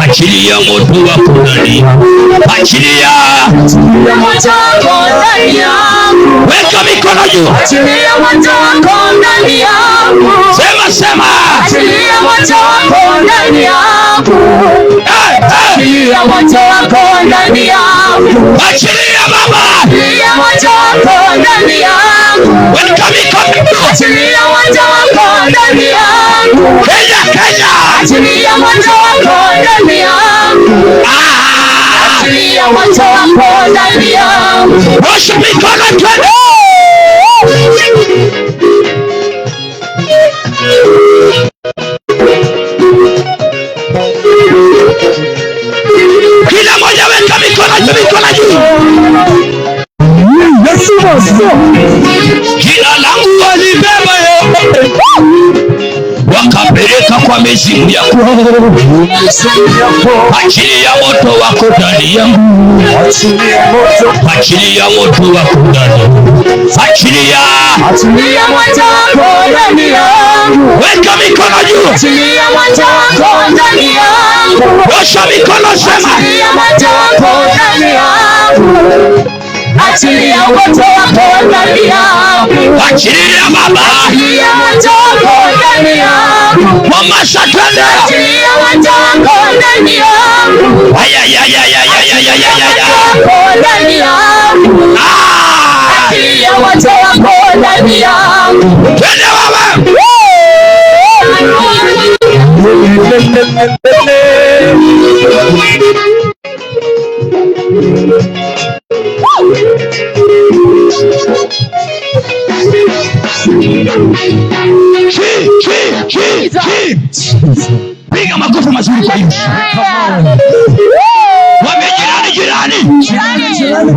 Achilia moto wako ndani yangu. Achilia moto wako ndani yangu. Weka mikono juu. Achilia moto wako ndani yangu. Sema. Achilia moto wako ndani yangu. Achilia moto wako ndani yangu. Achilia Baba. Achilia moto wako ndani yangu. Weka mikono juu. Achilia moto wako ndani yangu. Kenya. Achilia moto wako ndani yangu. Achilia moto wako ndani yangu. Osha mikono twende. Kila moja weka mikono juu. Jina langu walibeba yote, wakapeleka kwa mizimu yako. Achilia moto wako ndani yangu. Achilia moto wako ndani. Achilia moto wako ndani yangu. Weka mikono juu. Achilia moto wako ndani yangu. Osha mikono, sema. Achilia moto wako ndani yangu. Achilia moto wako ndani yangu. Achilia Baba. Achilia moto wako ndani yangu. Mama satende. Achilia moto wako ndani yangu. Aya. Ndani yangu. Achilia moto wako ndani yangu. Twende Baba. Piga makofi mazuri kwa Yesu. Mwambie jirani.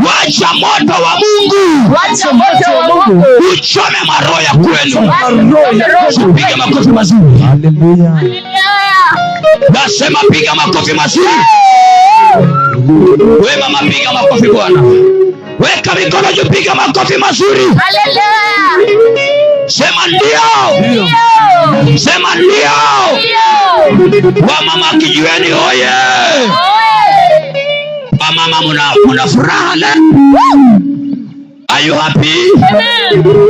Wacha moto wa Mungu. Wacha moto wa Mungu uchome maroho ya kwenu. Piga makofi mazuri. Haleluya. Nasema piga makofi mazuri. Wewe mama, piga makofi bwana. Weka mikono juu, piga makofi mazuri. Haleluya. Sema ndio. Sema ndio. Wamama kijiweni hoye. Wamama muna furaha leo. Are you happy?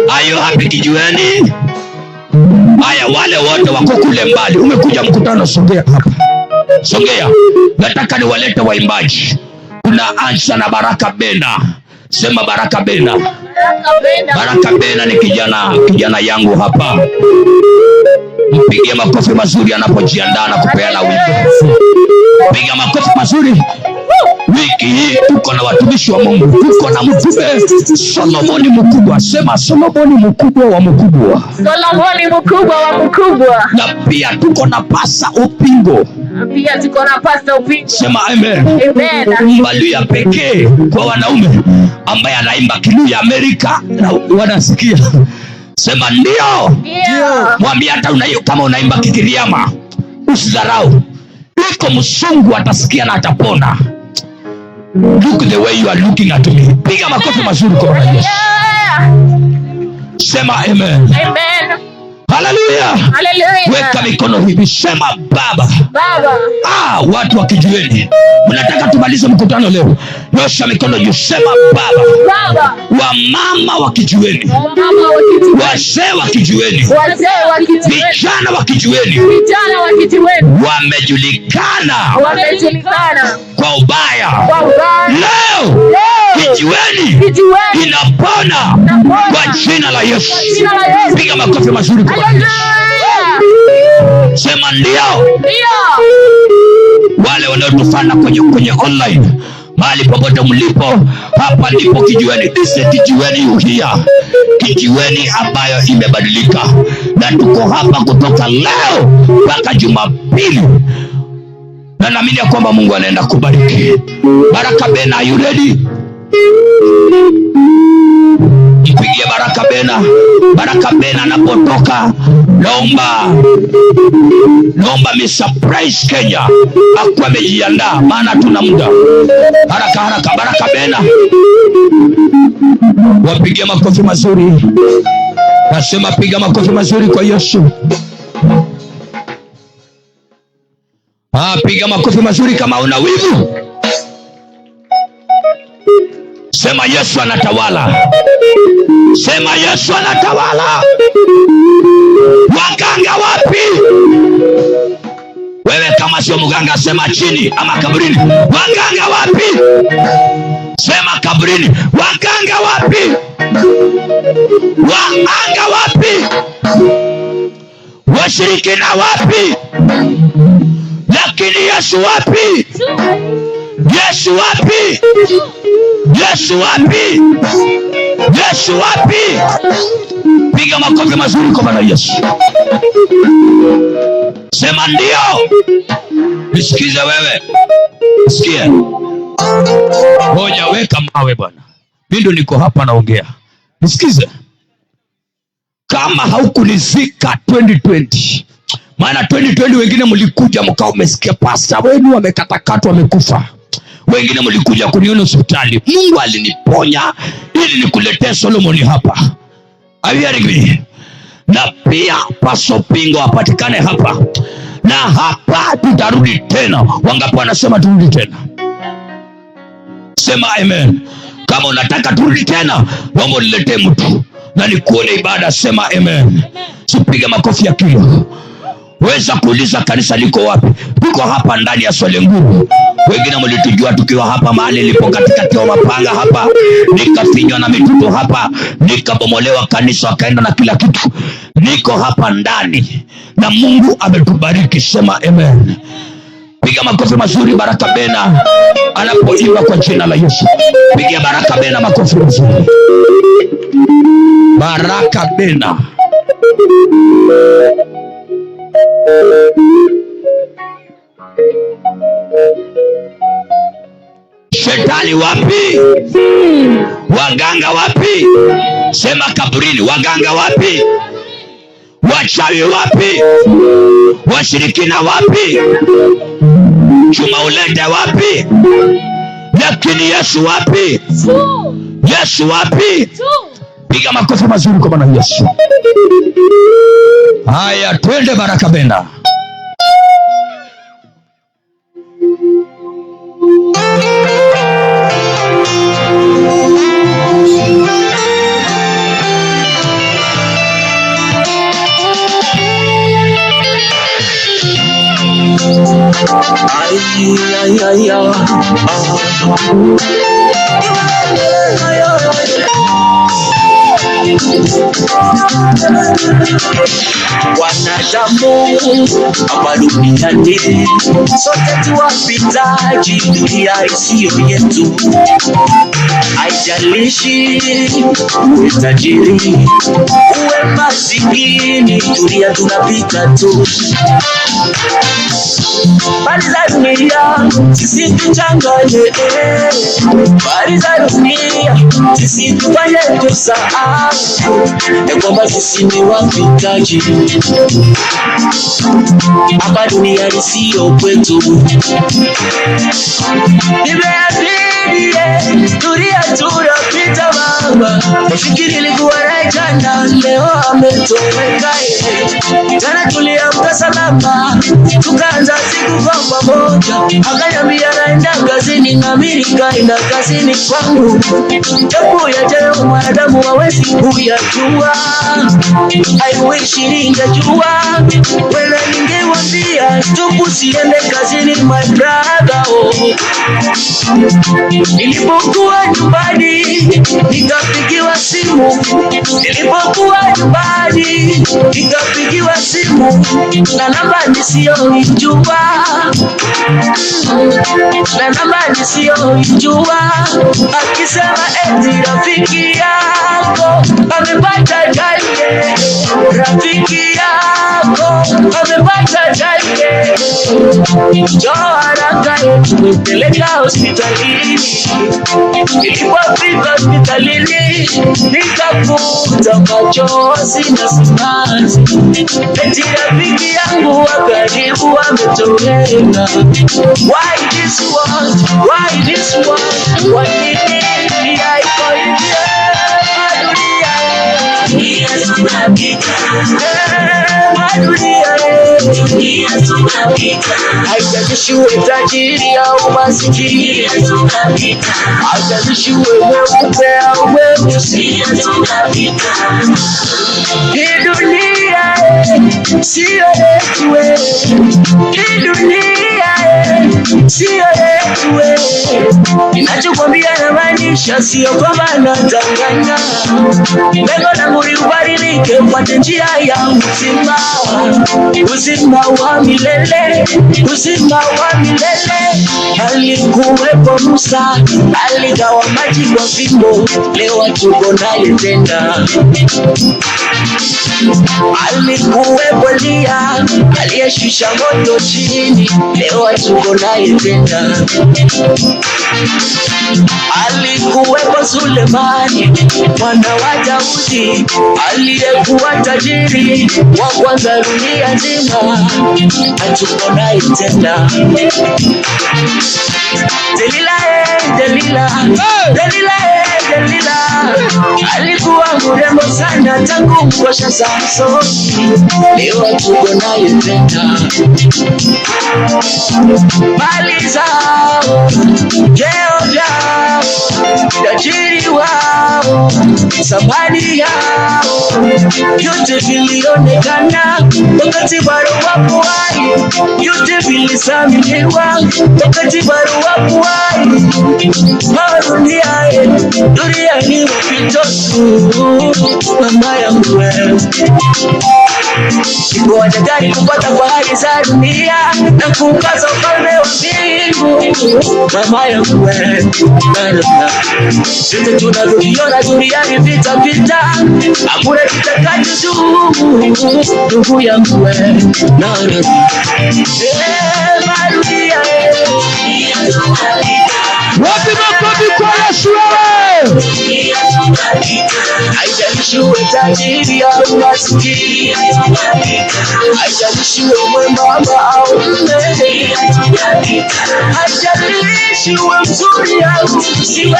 Are you happy kijiweni? Haya, wale wote wako kule mbali, umekuja mkutano, songea hapa. Songea. Nataka niwalete waimbaji. Kuna Ansha na Baraka Bena. Sema Baraka Bena. Baraka Bena ni kijana yangu hapa. Mpigie makofi mazuri anapojiandaa na kupeana wimbo. Piga makofi mazuri. Wiki hii tuko na watumishi wa Mungu. Tuko na mtume Solomoni mkubwa. Sema Solomoni mkubwa wa mkubwa. Solomoni mkubwa wa mkubwa. Na pia tuko na Pasa Upingo. Pia tuko na Pasta Upingo. Sema amen. Amen. Mbaluya pekee kwa wanaume ambaye anaimba Kiluya Amerika na wanasikia. Sema ndio. Ndio. Mwambie hata kama unaimba Kigiriama usidharau. Iko msungu atasikia na atapona. Look the way you are looking at me. Piga makofi mazuri kwa Bwana Yesu. Sema amen. Amen. Haleluya. Haleluya. Weka mikono hivi, sema Baba. Baba. Watu wa kijiweni, mnataka tumalize mkutano leo. Nyosha mikono juu, sema Baba. Baba. Wamama wa kijiweni, Mama wa kijiweni. wazee wa kijiweni, Wazee wa kijiweni. vijana wa kijiweni, Vijana wa kijiweni. wamejulikana kwa ubaya. Leo kijiweni inapona kwa jina la Yesu. Piga makofi mazuri kwa Yesu. Sema ndio. Wale wanaotufana kwenye online, Mahali popote mlipo, hapa ndipo Kijiweni. This is Kijiweni Uhia, Kijiweni ambayo imebadilika, na tuko hapa kutoka leo mpaka Jumapili, na naamini ya kwamba Mungu anaenda kubariki. Baraka Bena, are you ready? Mpigie Baraka Bena. Baraka Bena anapotoka, naomba misurprise Kenya akuwa amejiandaa, maana tuna muda. Haraka Baraka Bena. Wapigie makofi mazuri. Nasema piga makofi mazuri kwa Yesu. Piga makofi mazuri kama una wivu. Sema Yesu anatawala. Sema Yesu anatawala. Waganga wapi? Wewe kama sio mganga sema chini ama kaburini. Waganga wapi? Sema kaburini. Waganga wapi? Waanga wapi? Washirikina wapi? Lakini Yesu wapi? Yesu wapi? Yesu wapi? Yesu wapi? Piga makofi mazuri kwa Bwana Yesu. Sema ndio. Nisikize wewe. Sikia. Ngoja weka mawe bwana. Mimi ndo niko hapa naongea. Nisikize. Kama haukunizika 2020. Maana 2020 wengine mlikuja mkao umesikia pasta wenu wamekatakatwa wamekufa. Wengine mlikuja kuniona hospitali. Mungu aliniponya ili nikuletee Solomoni hapa. Are you hearing me? Na pia Pastor Pingo apatikane hapa. Na hapa tutarudi tena. Wangapi wanasema turudi tena? Sema amen. Kama unataka turudi tena, naomba niletee mtu na nikuone ibada. Sema amen. Sipiga makofi ya kilo. Weza kuuliza kanisa liko wapi? Tuko hapa ndani ya Swale Nguru. Wengine mlitujua tukiwa hapa mahali lipo katikati ya mapanga hapa. Nikafinywa na mitutu hapa. Nikabomolewa kanisa wakaenda na kila kitu. Niko hapa ndani. Na Mungu ametubariki. Sema amen. Piga makofi mazuri Baraka Bena anapoimba kwa jina la Yesu. Piga Baraka Bena makofi mazuri. Baraka Bena. Shetani wapi? Waganga wapi? Sema kaburini. Waganga wapi? Wachawi wapi? Washirikina wapi? Chuma ulete wapi? Lakini Yesu wapi? Yesu wapi? Piga makofi mazuri kwa Bwana Yesu. Haya, twende Baraka Bena. Wanadamu hapa duniani sote tu wapitaji, dunia isiyo yetu. Haijalishi uwe tajiri uwe masikini, dunia tunapita tu. Bali za dunia sisi tuchanganye, bali za dunia sisi tufanye tusahau kwamba sisi ni wapitaji. Hapa dunia isiyo kwetu. Dunia tunapita mama. Nafikiri ilikuwa jana, leo ametoweka. Jana tuliamka salama, tukaanza siku kwa pamoja. Akaniambia naenda kazini na mimi nikaenda kazini kwangu. Japo yajayo mwanadamu hawezi kuyajua. I wish ningejua. Wewe ningewaambia tusiende kazini my brother. Nilipokuwa nyumbani nikapigiwa simu. Na namba nisiyoijua. namba na namba nisiyoijua, akisema eti rafiki yako amepata jaye, rafiki yako amepata jaye, njoo haraka nipeleka hospitalini. Nilipofika hospitalini nikakuta machozi na simanzi, eti rafiki yangu wa karibu ametoweka. Why this one? Why this one? What did he haiko hivyo? Dunia tunapita, dunia tunapita, haijalishi uwe tajiri au masikini, haijalishi uwe mweupe au mweusi, hii dunia sio yetu, hii dunia sio yetu. Ninachokwambia namaanisha, sio kwamba natanganya. Lengo langu ni ubadilike, upate njia ya uzima, uzima wa milele, uzima wa milele. Alikuwepo Musa, aligawa maji kwa fimbo, leo tuko naye tena. Alikuwepo Elia, aliyeshusha moto chini, leo tuko naye tena. Alikuwepo Sulemani, mwana wa Daudi, aliyekuwa tajiri wa kwanza dunia nzima, tuko naye tena. Delila alikuwa mrembo sana tangu mkosha Samsoni, leo tuko naye tena. Mali zao, vyeo vyao, tajiri wao, samani yao, yote vilionekana wakati bado wapo hai, yote vilisaminiwa wakati bado wapo hai. Dunia ni mapito tu, mama yangu wewe. Niko hatari kupata fahari za dunia na kukaza ufalme wa mbingu, mama yangu wewe. Vita tunavyoviona duniani, vita vita, hakuna kitakachodumu, ndugu yangu wewe. Wapi makofi kwa Yesu wewe? Haijalishi uwe tajiri au maskini, haijalishi uwe mwembamba au mnene, haijalishi uwe mzuri au usiwe.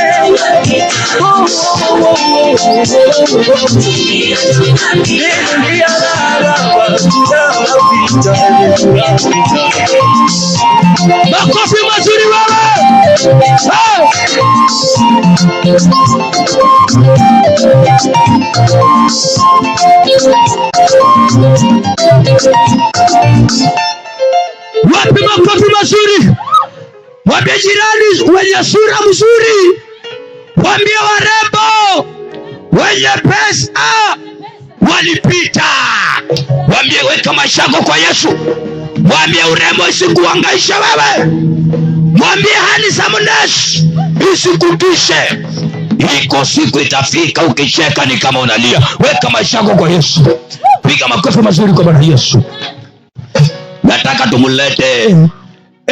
Makofi mazuri wewe. Wapi makofi mazuri? Waambie jirani wenye sura mzuri, waambie warembo wenye pesa walipita, waambie weka maisha yako kwa Yesu, waambie urembo isikuhangaisha wewe, mwambie handsomeness isikutishe. Iko siku itafika ukicheka ni kama unalia. Weka maisha yako kwa Yesu. Piga makofi mazuri kwa Bwana Yesu. Nataka tumulete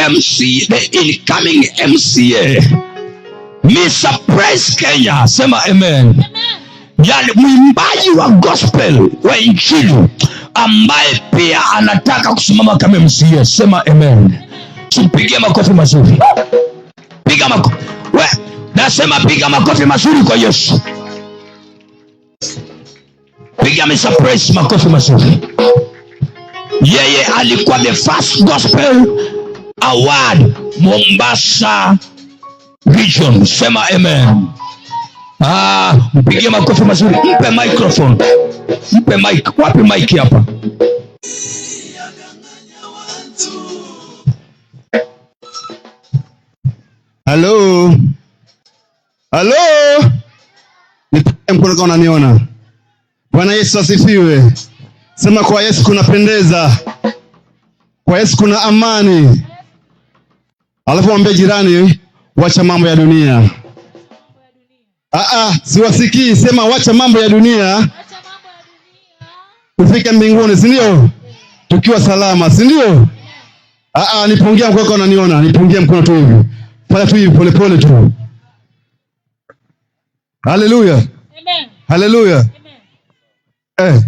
MC, the incoming MCA, Mr. Praise Kenya. Sema amen. Yani mwimbaji wa gospel wa injili ambaye pia anataka kusimama kama MCA. Sema amen. Tupigie makofi mazuri. Piga makofi. Nasema piga makofi mazuri kwa Yesu. Piga Mr. Praise makofi mazuri. Yeye alikuwa the first gospel award Mombasa region. Sema amen. Mpigie makofi mazuri. Mpe microphone. Mpe mic. Wapi mic hapa? Hello. Hello. Nipe mkono kama unaniona. Bwana Yesu asifiwe. Sema kwa Yesu kunapendeza. Kwa Yesu kuna amani. Alafu mwambie jirani, wacha mambo ya dunia. Siwasikii. Sema wacha mambo ya dunia. Tufike mbinguni, si ndio? Tukiwa salama, si ndio? Nipungia mkono kwa unaniona. Nipungia mkono tu hivi. Fanya tu hivi pole pole tu. Haleluya. Amen. Haleluya. Amen.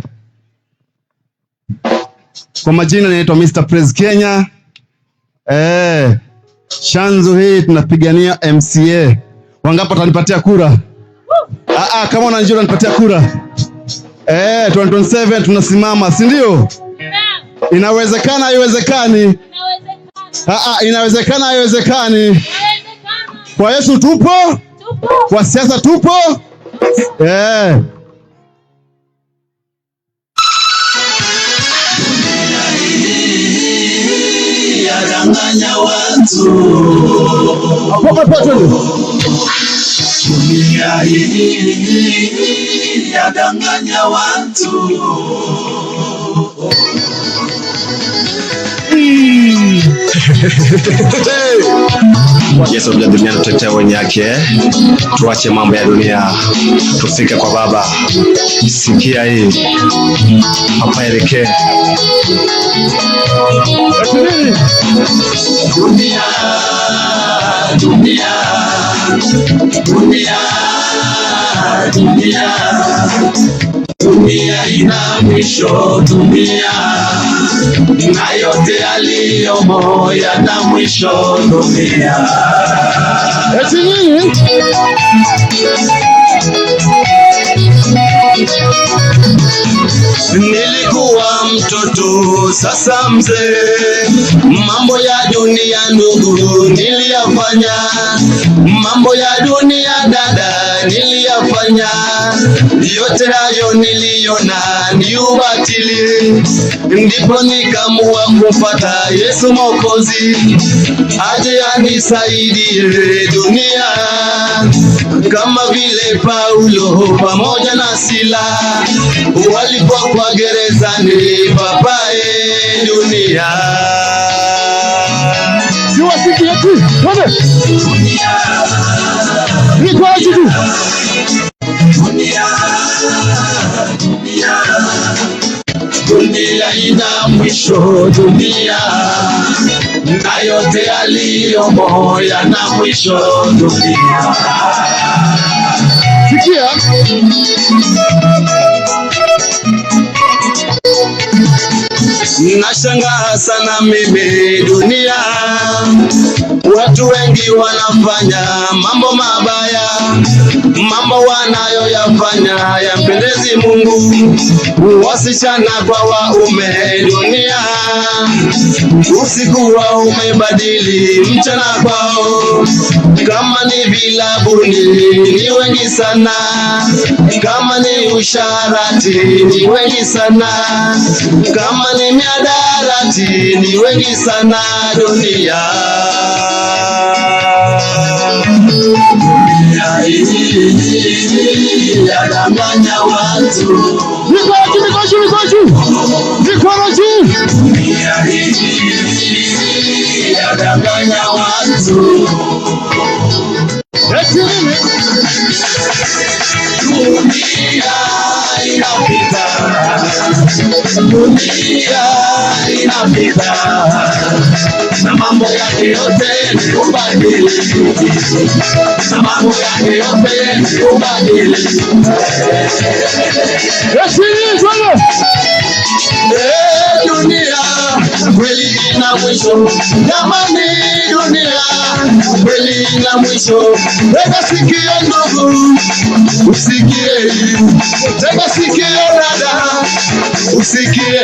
Kwa majina naitwa Mr. Praise Kenya. Shanzu hii tunapigania MCA. Wangapi watanipatia kura? Kama unanijua nipatia kura. 2027 tunasimama, si ndio? Inawezekana, haiwezekani? Inawezekana, haiwezekani? Kwa Yesu tupo? Kwa siasa tupo? Yadanganya watu. Dunia hii yadanganya watu. Yesu bila dunia tutetea wenye yake. Tuache mambo ya dunia, tufike kwa Baba. Sikia hii hapa, elekee dunia, dunia, dunia, dunia, dunia ina mwisho. Dunia na yote yaliyomo yana mwisho. Dunia nilikuwa mtoto, sasa mzee. Mambo ya dunia ndugu niliyafanya, mambo ya dunia dada niliyafanya. Yote hayo niliona ni ubatili, ndipo nikamua kumfuata Yesu Mwokozi, aje anisaidie dunia. Kama vile Paulo pamoja na Sila walipokuwa gerezani, papae dunia. Dunia ina mwisho. Dunia na yote yaliyomo yana mwisho. Dunia sikia. Nashangaa sana mimi dunia, watu wengi wanafanya mambo mabaya, mambo wanayoyafanya yampendezi Mungu. Wasichana kwa waume dunia, usiku wao umebadili mchana kwao. Kama ni vilabuni ni wengi sana, kama ni usharati ni wengi sana, kama ni miadarati ni wengi sana. Dunia hii yadanganya watu. Dunia hii yadanganya watu. Dunia inapita, dunia inapita, na mambo yake yote ni kubadili, na mambo yake yote ni kubadili. Dunia kweli ina mwisho, jamani, dunia kweli ina mwisho. Tega sikio ndugu, usikie. Tega sikio dada, usikie.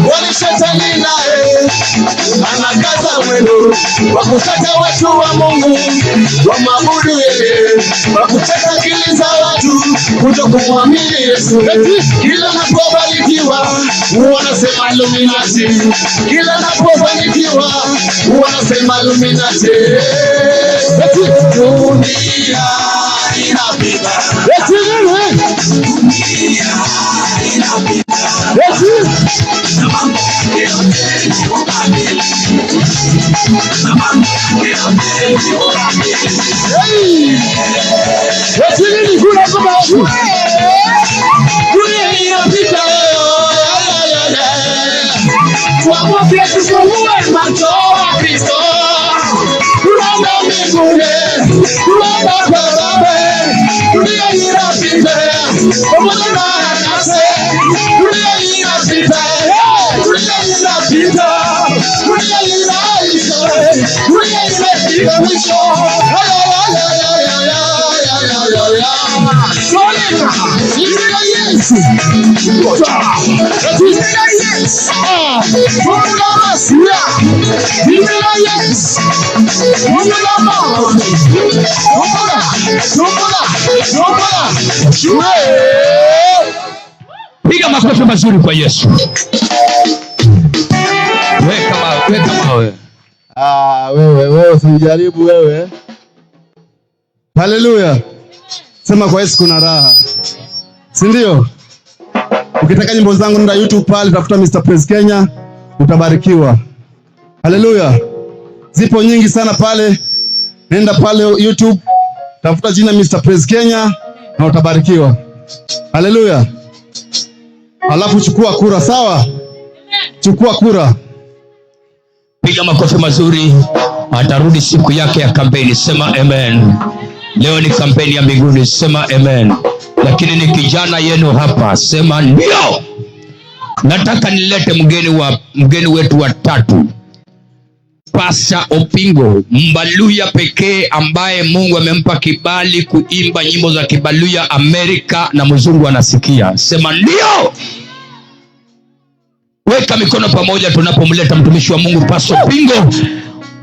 Kwani shetani naye anakaza mwendo wa kutaka watu wa Mungu wamwabudu yeye, wa kutaka akili za watu kutokumwamini Yesu. Kila napobarikiwa wanasema Illuminati, kila napobarikiwa wanasema Illuminati. Dunia inapita, dunia inapita. Piga makofi mazuri kwa Yesu. Weka mawe. Wewe usijaribu wewe. Haleluya. Sema kwa Yesu kuna raha. Si ndio? Ukitaka nyimbo zangu nenda YouTube pale, tafuta Mr. Praise Kenya, utabarikiwa. Haleluya. Zipo nyingi sana pale. Nenda pale YouTube, tafuta jina Mr. Praise Kenya na utabarikiwa. Haleluya. Alafu chukua kura, sawa? Chukua kura. Piga makofi mazuri. Atarudi siku yake ya kampeni. Sema amen. Leo ni kampeni ya mbinguni. Sema amen. Lakini ni kijana yenu hapa. Sema ndio. Nataka nilete mgeni wetu wa tatu. Pastor Opingo, Mbaluya pekee ambaye Mungu amempa kibali kuimba nyimbo za Kibaluya Amerika na mzungu anasikia. Sema ndio. Weka mikono pamoja tunapomleta mtumishi wa Mungu Pastor Opingo,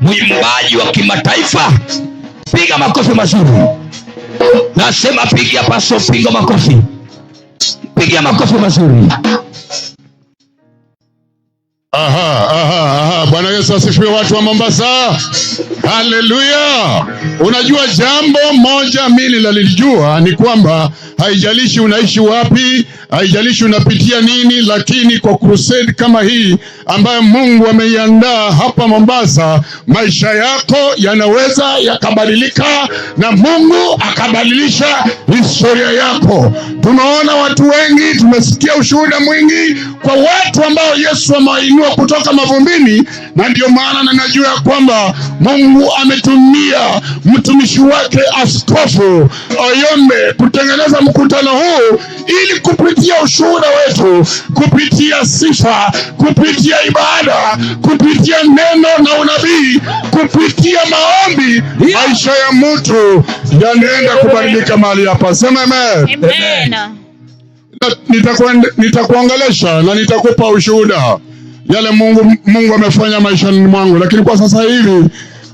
mwimbaji wa kimataifa. Piga makofi mazuri. Nasema pigia Pastor Opingo makofi. Pigia makofi mazuri. Bwana Yesu asifiwe, watu wa Mombasa. Haleluya. Unajua jambo moja mimi nalijua ni kwamba haijalishi unaishi wapi, haijalishi unapitia nini, lakini kwa crusade kama hii ambayo Mungu ameiandaa hapa Mombasa, maisha yako yanaweza yakabadilika na Mungu akabadilisha historia yako. Tumeona watu wengi, tumesikia ushuhuda mwingi kwa watu ambao Yesu amewainua kutoka mavumbini, na ndio maana najua kwamba Mungu ametumia mtumishi wake Askofu Oyombe kutengeneza mkutano huu ili kupitia ushuhuda wetu, kupitia sifa, kupitia ibada, kupitia neno na unabii, kupitia maombi, maisha ya mtu yanaenda kubadilika mahali hapa. Sema amen. Amen. Nitakuongelesha na nitakupa ushuhuda yale Mungu amefanya maishani mwangu, lakini kwa sasa hivi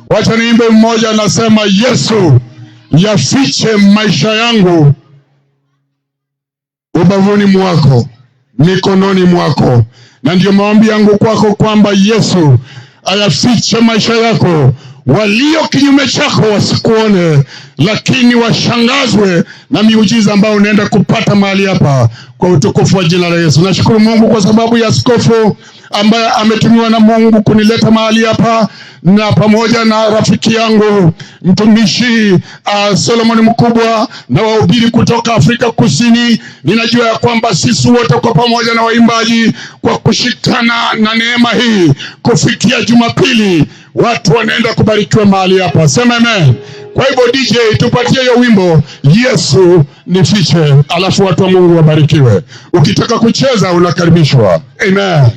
wacha niimbe mmoja. Nasema Yesu, yafiche maisha yangu ubavuni mwako, mikononi mwako. Na ndio maombi yangu kwako kwamba Yesu ayafiche maisha yako, walio kinyume chako wasikuone, lakini washangazwe na miujiza ambayo unaenda kupata mahali hapa, kwa utukufu wa jina la Yesu. Nashukuru Mungu kwa sababu ya askofu ambaye ametumiwa na Mungu kunileta mahali hapa, na pamoja na rafiki yangu mtumishi Solomon Mkubwa na wahubiri kutoka Afrika Kusini. Ninajua ya kwamba sisi wote kwa pamoja na waimbaji, kwa kushikana na neema hii, kufikia Jumapili watu wanaenda kubarikiwa mahali hapa. Sema amen. Kwa hivyo DJ, tupatie hiyo wimbo Yesu nifiche, alafu watu wa Mungu wabarikiwe. Ukitaka kucheza unakaribishwa. Amen.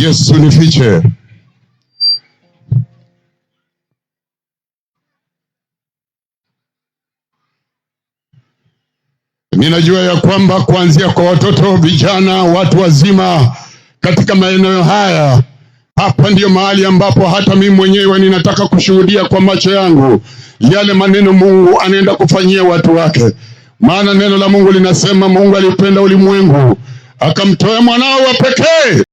Yesu nifiche. Ninajua ya kwamba kuanzia kwa watoto, vijana, watu wazima katika maeneo haya Hapa ndiyo mahali ambapo hata mimi mwenyewe ninataka kushuhudia kwa macho yangu yale maneno Mungu anaenda kufanyia watu wake. Maana neno la Mungu linasema Mungu alipenda ulimwengu akamtoa mwanao wa pekee